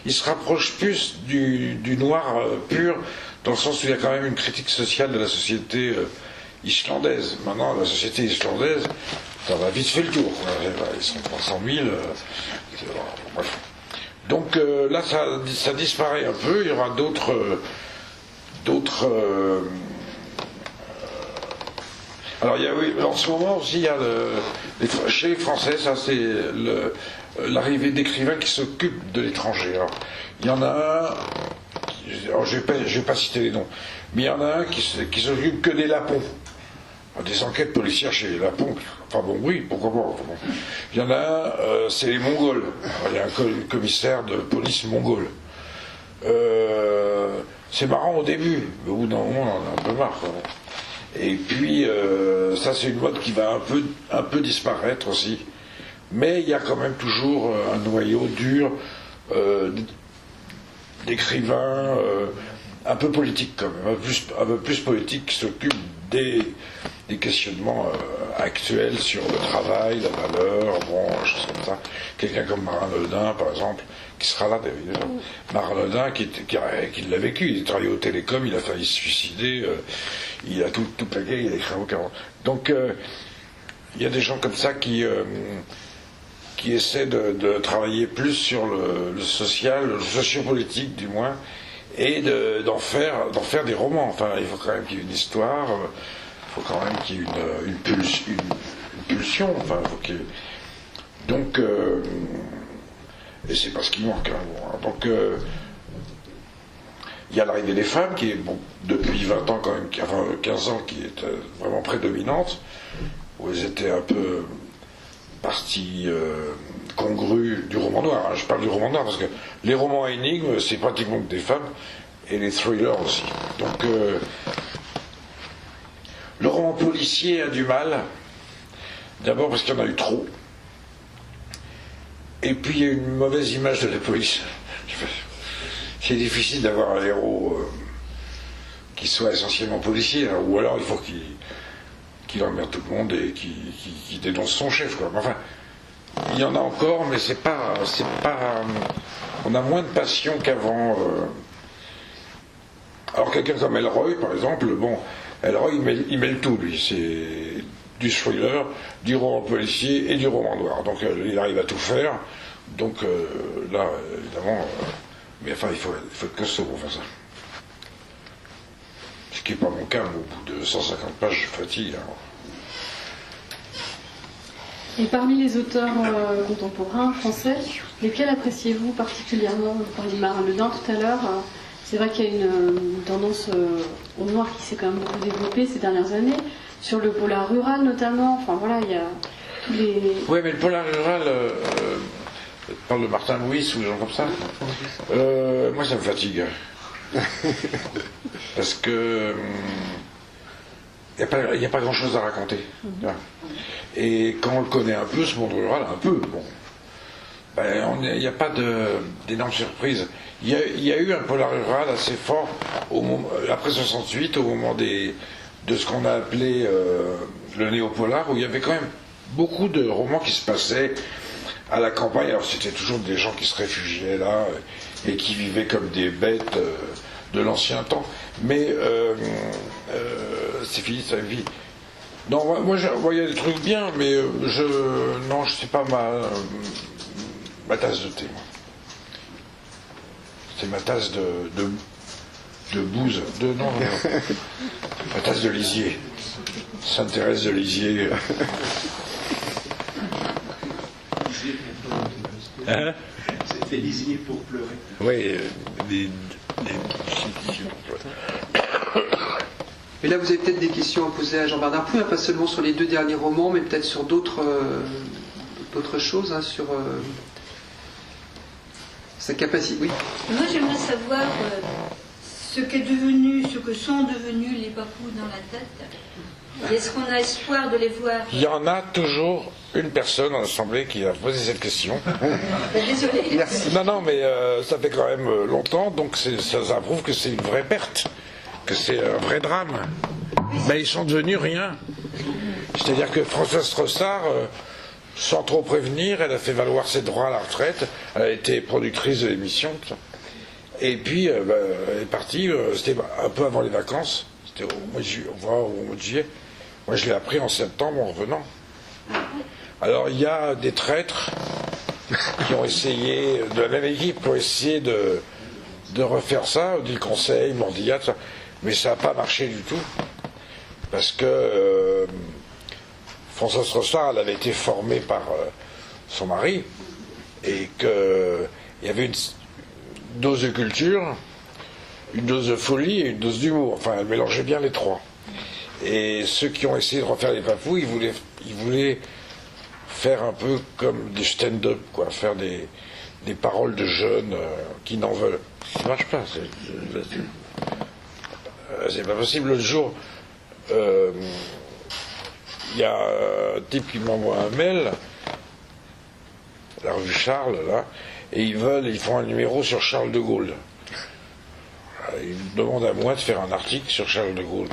Speaker 2: il se rapproche plus du noir pur, dans le sens où il y a quand même une critique sociale de la société islandaise. Maintenant, la société islandaise, ça va vite fait le tour. Ils sont 300 000. Bref. Donc là, ça disparaît un peu. Il y aura d'autres. Alors, oui, en ce moment aussi, il y a chez les Français, ça c'est l'arrivée d'écrivains qui s'occupent de l'étranger. Alors, il y en a un, alors, je vais pas citer les noms, mais il y en a un qui s'occupe que des lapons. Des enquêtes policières chez les lapons. Enfin bon, oui, pourquoi pas. Enfin, bon. Il y en a un, c'est les Mongols. Alors, il y a un commissaire de police mongol. C'est marrant au début, mais au bout d'un moment, on en a un peu marre. Quoi. Et puis, ça c'est une mode qui va un peu disparaître aussi. Mais il y a quand même toujours un noyau dur d'écrivains un peu politiques quand même, un peu plus politiques qui s'occupent des questionnements actuels sur le travail, la valeur, bon, choses comme ça. Quelqu'un comme Marin Ledin, par exemple, qui sera là déjà. Marin Ledin, qui l'a vécu, il a travaillé au Télécom, il a failli se suicider, il a tout plaqué, il a écrit au 40. Donc, il y a des gens comme ça qui essaient de travailler plus sur le social, le sociopolitique du moins, et d'en faire des romans. Enfin, il faut quand même qu'il y ait une histoire, il faut quand même qu'il y ait une pulsion. Enfin, il faut qu'il y ait... Donc, et c'est pas ce qui manque. Hein. Donc, il y a l'arrivée des femmes qui est, bon, depuis 20 ans quand même, enfin 15 ans, qui est vraiment prédominante, où elles étaient un peu partie congrue du roman noir. Je parle du roman noir parce que les romans à énigmes, c'est pratiquement que des femmes, et les thrillers aussi. Donc, le roman policier a du mal, d'abord parce qu'il y en a eu trop, et puis il y a une mauvaise image de la police. C'est difficile d'avoir un héros qui soit essentiellement policier, hein, ou alors il faut qu'il emmerde tout le monde et qu'il dénonce son chef, quoi. Enfin, il y en a encore, mais c'est pas, on a moins de passion qu'avant. Alors quelqu'un comme Ellroy, par exemple, bon, Ellroy il met le tout, lui, c'est du thriller, du roman policier et du roman noir. Donc il arrive à tout faire. Donc là, évidemment, mais enfin il faut être costaud pour faire ça. Ce qui n'est pas mon cas, mais au bout de 150 pages, je fatigue. Hein.
Speaker 1: Et parmi les auteurs contemporains français, lesquels appréciez-vous particulièrement? Vous parliez de Marin Ledin tout à l'heure. C'est vrai qu'il y a une tendance au noir qui s'est quand même beaucoup développée ces dernières années, sur le polar rural notamment. Enfin voilà, il y a tous les...
Speaker 2: Oui, mais le polar rural, parle de Martin Louis ou des gens comme ça. Moi, ça me fatigue. Parce que il n'y a pas grand-chose à raconter. Et quand on le connaît un peu, ce monde rural, un peu, bon, ben, il n'y a pas d'énormes surprises. Il y a eu un polar rural assez fort après 68, au moment de ce qu'on a appelé le néo-polar, où il y avait quand même beaucoup de romans qui se passaient à la campagne. Alors c'était toujours des gens qui se réfugiaient là et qui vivaient comme des bêtes de l'ancien temps. Mais c'est fini, ça vit. Non, moi je voyais des trucs bien, mais non, c'est pas ma tasse de thé. Moi. C'est ma tasse de bouse, non, ma tasse de lisier. Sainte-Thérèse de Lisieux. Hein?
Speaker 5: C'était lisier pour pleurer.
Speaker 2: Oui,
Speaker 4: Mais là, vous avez peut-être des questions à poser à Jean-Bernard Pouy, hein, pas seulement sur les 2 derniers romans, mais peut-être sur d'autres choses, hein, sur sa capacité. Oui.
Speaker 3: Moi, j'aimerais savoir ce que sont devenus les papous dans la tête. Est-ce qu'on a espoir de les voir?
Speaker 2: Il y en a toujours une personne en assemblée qui a posé cette question.
Speaker 3: Désolée.
Speaker 4: Merci.
Speaker 2: Non, mais ça fait quand même longtemps, donc ça prouve que c'est une vraie perte, que c'est un vrai drame. Mais ils sont devenus rien. C'est-à-dire que Françoise Strossard, sans trop prévenir, elle a fait valoir ses droits à la retraite, elle a été productrice de l'émission, et puis elle est partie, c'était un peu avant les vacances, c'était au mois de juillet. Moi je l'ai appris en septembre en revenant. Alors il y a des traîtres qui ont essayé, de la même équipe, qui ont essayé de refaire ça, du Conseil, Mordillat, mais ça n'a pas marché du tout. parce que Françoise Rossard, elle avait été formée par son mari, et qu'il y avait une dose de culture, une dose de folie et une dose d'humour. Enfin, elle mélangeait bien les trois. Et ceux qui ont essayé de refaire les Papous, ils voulaient faire un peu comme des stand-up, quoi, faire des paroles de jeunes qui n'en veulent. Ça marche pas. C'est pas possible. L'autre jour, il y a un type qui m'envoie un mail, la revue Charles, là, et ils font un numéro sur Charles de Gaulle. Ils me demandent à moi de faire un article sur Charles de Gaulle.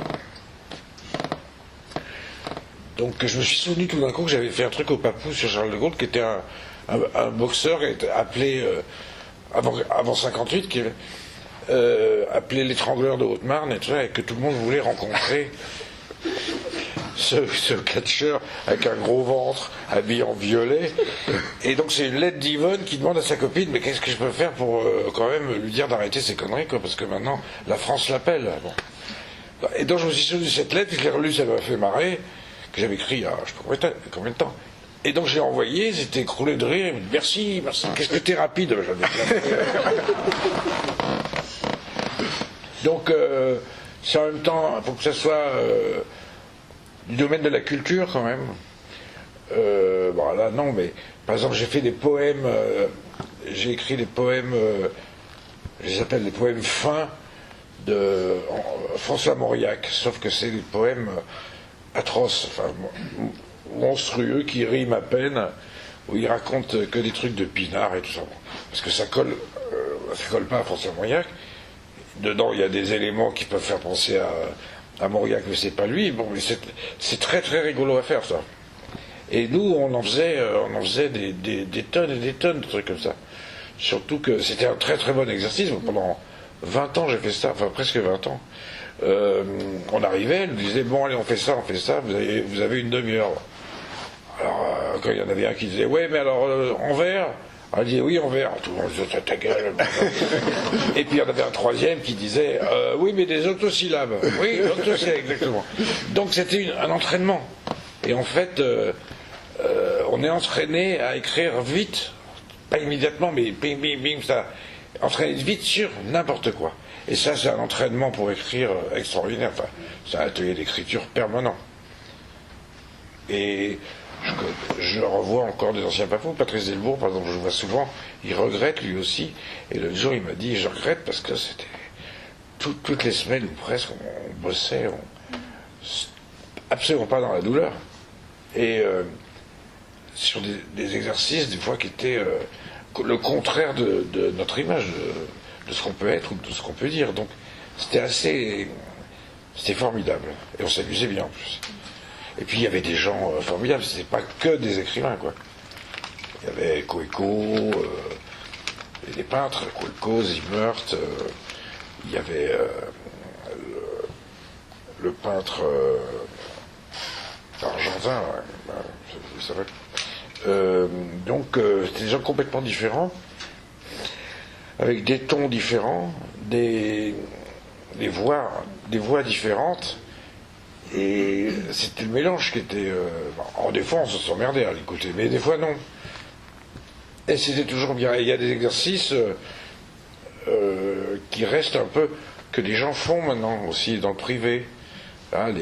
Speaker 2: Donc je me suis souvenu tout d'un coup que j'avais fait un truc au Papou sur Charles de Gaulle, qui était un boxeur qui était appelé, avant 58, qui appelé l'étrangleur de Haute-Marne, et tout ça, et que tout le monde voulait rencontrer. Ce catcheur avec un gros ventre, habillé en violet. Et donc c'est une lettre d'Yvonne qui demande à sa copine, mais qu'est-ce que je peux faire pour quand même lui dire d'arrêter ses conneries, quoi, parce que maintenant la France l'appelle. Bon. Et donc je me suis souvenu de cette lettre, je l'ai relue, ça m'a fait marrer, que j'avais écrit il y a je sais pas combien de temps. Et donc j'ai envoyé, c'était écroulé de rire, il me dit merci, qu'est-ce que t'es rapide. Donc c'est en même temps, il faut que ça soit du domaine de la culture quand même. Bon là non, mais par exemple j'ai fait des poèmes, j'ai écrit des poèmes, je les appelle les poèmes fins de François Mauriac, sauf que c'est des poèmes atroces, enfin monstrueux, qui riment à peine, où il raconte que des trucs de pinard et tout ça, parce que ça colle pas à François Mauriac. Dedans il y a des éléments qui peuvent faire penser à Mauriac, mais c'est pas lui. Bon, mais c'est très très rigolo à faire, ça. Et nous on en faisait des tonnes et des tonnes de trucs comme ça. Surtout que c'était un très très bon exercice. Pendant 20 ans j'ai fait ça, enfin presque 20 ans. On arrivait, elle nous disait bon allez on fait ça, vous avez une demi-heure. Alors quand il y en avait un qui disait ouais mais alors en vers, elle disait oui en vers, tout le monde disait ta gueule. Et puis il y en avait un troisième qui disait oui mais des autosyllabes. Oui autosyllabes exactement. Donc c'était un entraînement. Et en fait on est entraîné à écrire vite, pas immédiatement mais bing bing bing, ça entraîner vite sur n'importe quoi. Et ça, c'est un entraînement pour écrire extraordinaire. Enfin, c'est un atelier d'écriture permanent. Et je revois encore des anciens Papous. Patrice Delbourg, par exemple, je le vois souvent, il regrette lui aussi. Et l'autre jour, il m'a dit, je regrette parce que c'était toutes les semaines ou presque, on bossait, absolument pas dans la douleur. Et sur des exercices, des fois, qui étaient le contraire de notre image, de ce qu'on peut être ou de ce qu'on peut dire. Donc c'était formidable. Et on s'amusait bien en plus. Et puis il y avait des gens formidables, c'était pas que des écrivains, quoi. Il y avait Coeco, des peintres, Coeco, Zimmert, il y avait le peintre argentin, c'est vrai. Donc c'était des gens complètement différents, avec des tons différents, des voix différentes, et c'était le mélange qui était... des fois on se s'emmerdait à l'écouter, mais des fois non. Et c'était toujours bien. Et il y a des exercices qui restent un peu, que les gens font maintenant aussi dans le privé. Hein,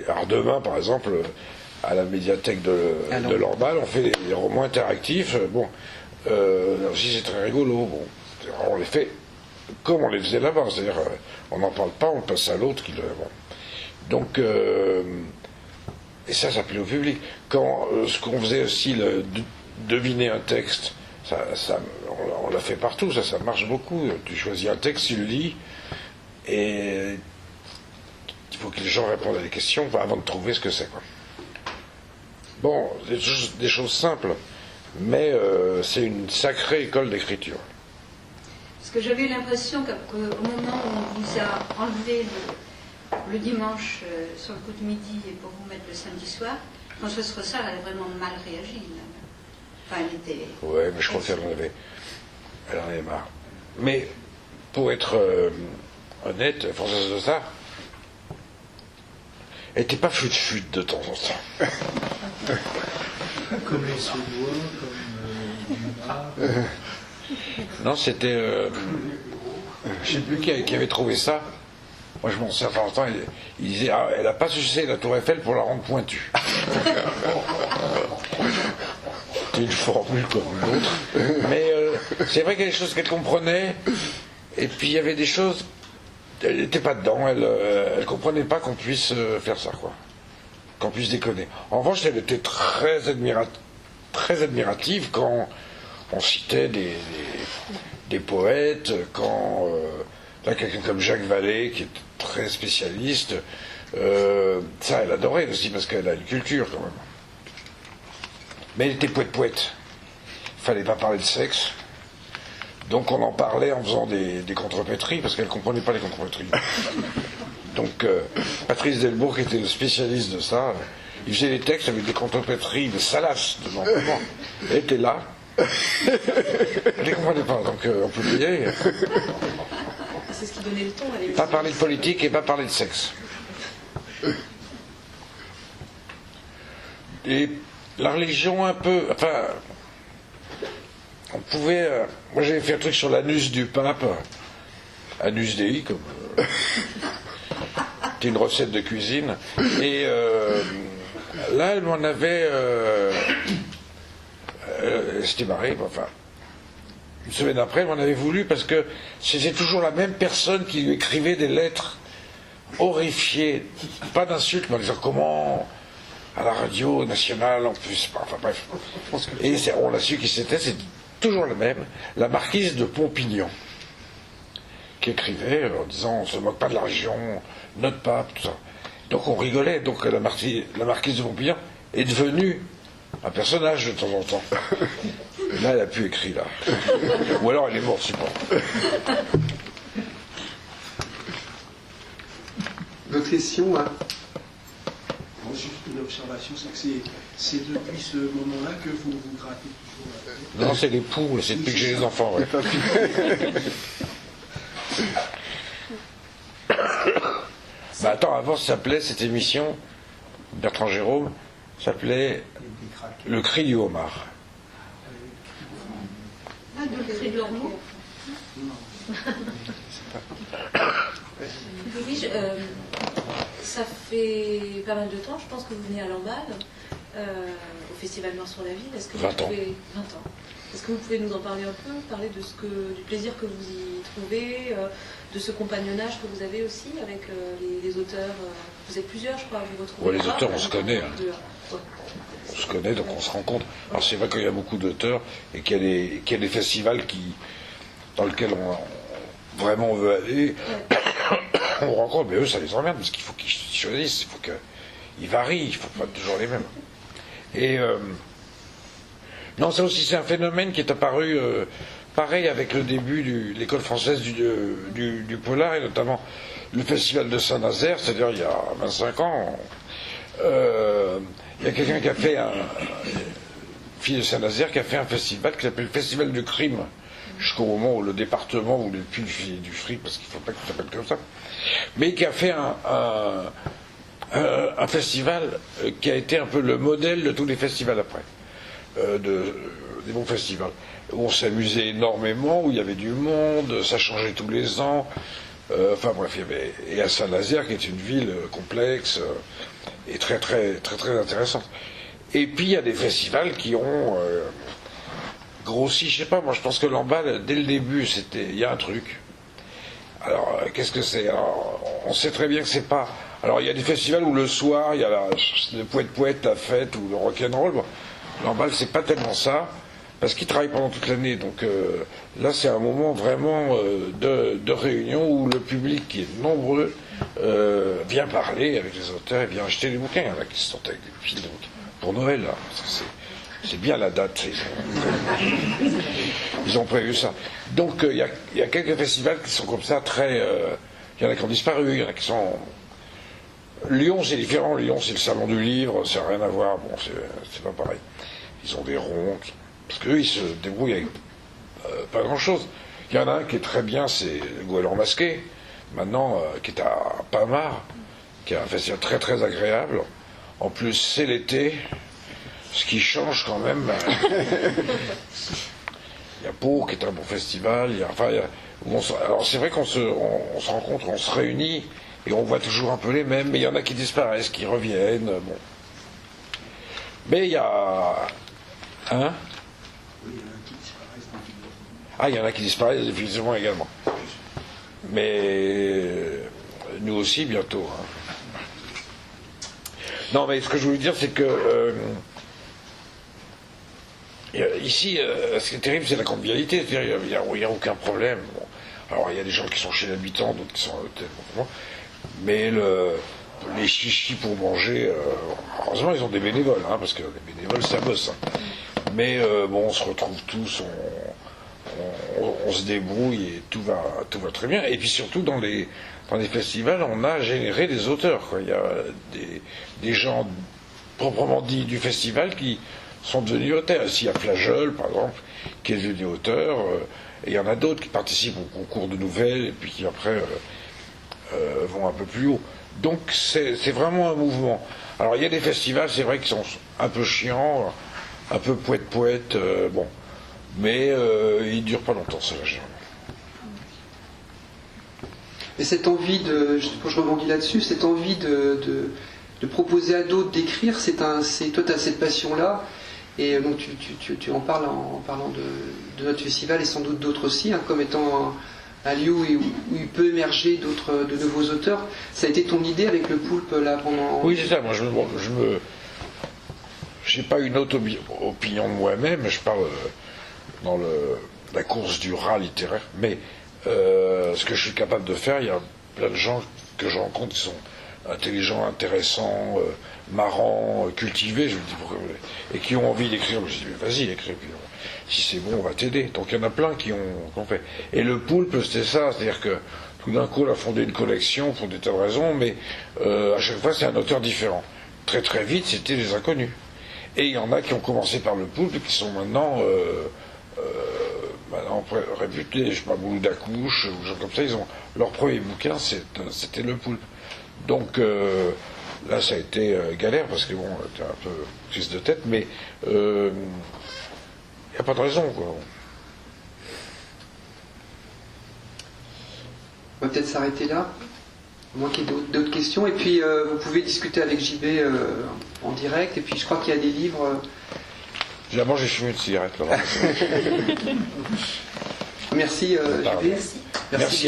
Speaker 2: alors demain par exemple, à la médiathèque de Lorval, on fait des romans interactifs. Bon, là aussi c'est très rigolo. Bon, on les fait comme on les faisait là-bas, c'est-à-dire on n'en parle pas, on passe à l'autre qui le... Bon. Donc, et ça plaît au public. Quand ce qu'on faisait aussi, deviner un texte, on l'a fait partout, ça marche beaucoup. Tu choisis un texte, tu le lis, et il faut que les gens répondent à des questions avant de trouver ce que c'est, quoi. Bon, des choses simples, mais c'est une sacrée école d'écriture.
Speaker 3: Parce que j'avais l'impression qu'au moment où on vous a enlevé le dimanche sur le coup de midi et pour vous mettre le samedi soir, Françoise Rossard elle a vraiment mal réagi. Là. Enfin, elle était...
Speaker 2: Ouais, mais je crois qu'elle en avait marre. Mais pour être honnête, Françoise Rossard, Elle n'était pas fut de temps en temps.
Speaker 5: Comme les Suédois, comme les Arabes.
Speaker 2: Non, c'était... je ne sais plus qui avait trouvé ça. Moi, je m'en sers de temps en temps. Il disait, ah, elle n'a pas sucé la tour Eiffel pour la rendre pointue. C'était une formule comme une autre. Mais c'est vrai qu'il y a des choses qu'elle comprenait. Et puis, il y avait des choses... Elle n'était pas dedans. Elle ne comprenait pas qu'on puisse faire ça, quoi. Qu'on puisse déconner. En revanche, elle était très admirative quand on citait des poètes, quand là, quelqu'un comme Jacques Vallée, qui est très spécialiste, ça, elle adorait aussi, parce qu'elle a une culture, quand même. Mais elle était poète. Il fallait pas parler de sexe. Donc on en parlait en faisant des contrepétries, parce qu'elle ne comprenait pas les contrepétries. Donc Patrice Delbourg, qui était le spécialiste de ça, il faisait des textes avec des contrepétries de salaces dedans. Elle était là. Elle ne comprenait pas, donc on peut payer.
Speaker 6: C'est ce qui donnait le ton à l'émission.
Speaker 2: Pas parler de politique et pas parler de sexe. Et la religion un peu... Enfin, on pouvait... moi j'avais fait un truc sur l'anus du pape, anus dei, comme... c'était une recette de cuisine. Et là, elle m'en avait... c'était marré, enfin... Une semaine après, elle m'en avait voulu parce que c'était toujours la même personne qui lui écrivait des lettres horrifiées, pas d'insultes, mais en disant comment à la radio nationale en plus, enfin bref. Et on a su qui c'était, c'est toujours la même, la marquise de Pompignan, qui écrivait en disant on se moque pas de la religion, notre pape, tout ça. Donc on rigolait, donc la marquise de Pompignan est devenue un personnage de temps en temps. Et là, elle a pu écrire, là. Ou alors elle est morte, je sais pas.
Speaker 4: D'autres questions hein?
Speaker 5: Bon, juste une observation, c'est que c'est depuis ce moment-là que vous vous grattez toujours la tête.
Speaker 2: Non, c'est les poules, c'est depuis que j'ai les enfants, ouais. Bah attends, avant, ça s'appelait, cette émission, Bertrand Jérôme, s'appelait Le cri du homard.
Speaker 3: Ah, de cri de l'ormeau.
Speaker 6: Oui, ça fait pas mal de temps, je pense que vous venez à Lamballe, au Festival Noir sur la Ville. Est-ce que
Speaker 2: 20 ans.
Speaker 6: 20 ans. Est-ce que vous pouvez nous en parler un peu, parler de du plaisir que vous y trouvez, de ce compagnonnage que vous avez aussi avec les auteurs. Vous êtes plusieurs, je crois, à vous retrouver.
Speaker 2: Ouais, les auteurs, on se connaît. Hein.
Speaker 6: Ouais.
Speaker 2: On se connaît, donc on se rencontre. Alors c'est vrai qu'il y a beaucoup d'auteurs et qu'il y a des festivals dans lesquels vraiment on veut aller. Ouais. On rencontre, mais eux, ça les emmerde parce qu'il faut qu'ils choisissent, il faut qu'ils varient, il ne faut pas toujours les mêmes. Et non, ça aussi, c'est un phénomène qui est apparu pareil avec le début de l'école française du polar, et notamment le festival de Saint-Nazaire, c'est-à-dire il y a 25 ans. Il y a quelqu'un qui a fait fille de Saint-Nazaire, qui a fait un festival qui s'appelle le Festival du Crime, jusqu'au moment où le département voulait plus du fric, parce qu'il ne faut pas que ça s'appelle comme ça, mais qui a fait un festival qui a été un peu le modèle de tous les festivals après, des bons festivals, où on s'amusait énormément, où il y avait du monde, ça changeait tous les ans, enfin bref, et à Saint-Nazaire, qui est une ville complexe et très très très très intéressante. Et puis il y a des festivals qui ont grossi, je sais pas, moi je pense que Lamballe, dès le début, il y a un truc. Alors, qu'est-ce que c'est? Alors, on sait très bien que c'est pas... Alors, il y a des festivals où le soir, il y a le poète-poète, la fête, ou le rock'n'roll. Bon, Lamballe, c'est pas tellement ça, parce qu'ils travaillent pendant toute l'année. Donc là, c'est un moment vraiment de réunion où le public, qui est nombreux, vient parler avec les auteurs et vient acheter des bouquins. Il y en a qui sortent avec des piles de bouquins. Pour Noël, là, parce que c'est bien la date. Ils ont prévu ça. Donc il y a quelques festivals qui sont comme ça, très... il y en a qui ont disparu, il y en a qui sont... Lyon, c'est différent. Lyon, c'est le salon du livre, ça n'a rien à voir. Bon, c'est pas pareil. Ils ont des rondes. Parce qu'eux, ils se débrouillent avec pas grand-chose. Il y en a un qui est très bien, c'est le Goéland masqué, maintenant, qui est à Pamar, qui est un festival très très agréable. En plus, c'est l'été, ce qui change quand même. Il y a Pau qui est un bon festival. Alors c'est vrai qu'on se rencontre, on se réunit et on voit toujours un peu les mêmes, mais il y en a qui disparaissent, qui reviennent. Bon. Mais il y a. Hein?
Speaker 5: Oui, il y en a qui disparaissent dans une autre.
Speaker 2: Ah, il y en a qui disparaissent définitivement également. Mais nous aussi bientôt. Hein. Non, mais ce que je voulais dire, c'est que ici, ce qui est terrible, c'est la convivialité. C'est-à-dire, il n'y a aucun problème. Bon. Alors, il y a des gens qui sont chez l'habitant, d'autres qui sont à l'hôtel. Mais les chichis pour manger, heureusement, ils ont des bénévoles, hein, parce que les bénévoles, ça bosse. Hein. Mais bon, on se retrouve tous, on se débrouille et tout va très bien. Et puis surtout, dans les festivals, on a généré des auteurs, quoi. Il y a des gens proprement dits du festival qui sont devenus auteurs. Ici, il y a Flageol, par exemple, qui est devenu auteur, et il y en a d'autres qui participent au concours de nouvelles, et puis qui après vont un peu plus haut. Donc c'est vraiment un mouvement. Alors il y a des festivals, c'est vrai, qui sont un peu chiants, un peu poète-poète, bon. Mais ils ne durent pas longtemps, cela, généralement.
Speaker 4: Et cette envie je rebondis là-dessus, cette envie de proposer à d'autres d'écrire, toi tu as cette passion-là, et donc tu en parles en parlant de notre festival et sans doute d'autres aussi, hein, comme étant un lieu où il peut émerger de nouveaux auteurs. Ça a été ton idée avec le Poulpe là pendant...
Speaker 2: Oui, c'est ça, moi j'ai pas une autre opinion de moi-même, je parle dans la course du rat littéraire, mais ce que je suis capable de faire, il y a plein de gens que je rencontre qui sont intelligents, intéressants, marrants, cultivés, je me dis, et qui ont envie d'écrire. Je dis, mais vas-y, écris, puis si c'est bon, on va t'aider. Donc il y en a plein qui ont fait. Et le Poulpe, c'était ça, c'est-à-dire que tout d'un coup, on a fondé une collection pour des tas de raisons, mais à chaque fois, c'est un auteur différent. Très très vite, c'était les inconnus. Et il y en a qui ont commencé par le Poulpe et qui sont maintenant réputés, je sais pas, Boulou d'Accouche, ou gens comme ça, ils ont leur premier bouquin, c'était le Poulpe. Donc là, ça a été galère parce que bon, c'était un peu prise de tête, mais il n'y a pas de raison, quoi.
Speaker 4: On va peut-être s'arrêter là, à moins qu'il y ait d'autres questions. Et puis vous pouvez discuter avec JB en direct. Et puis je crois qu'il y a des livres.
Speaker 2: D'abord, j'ai fumé une cigarette là.
Speaker 4: Merci JB.
Speaker 2: Merci.
Speaker 4: Merci.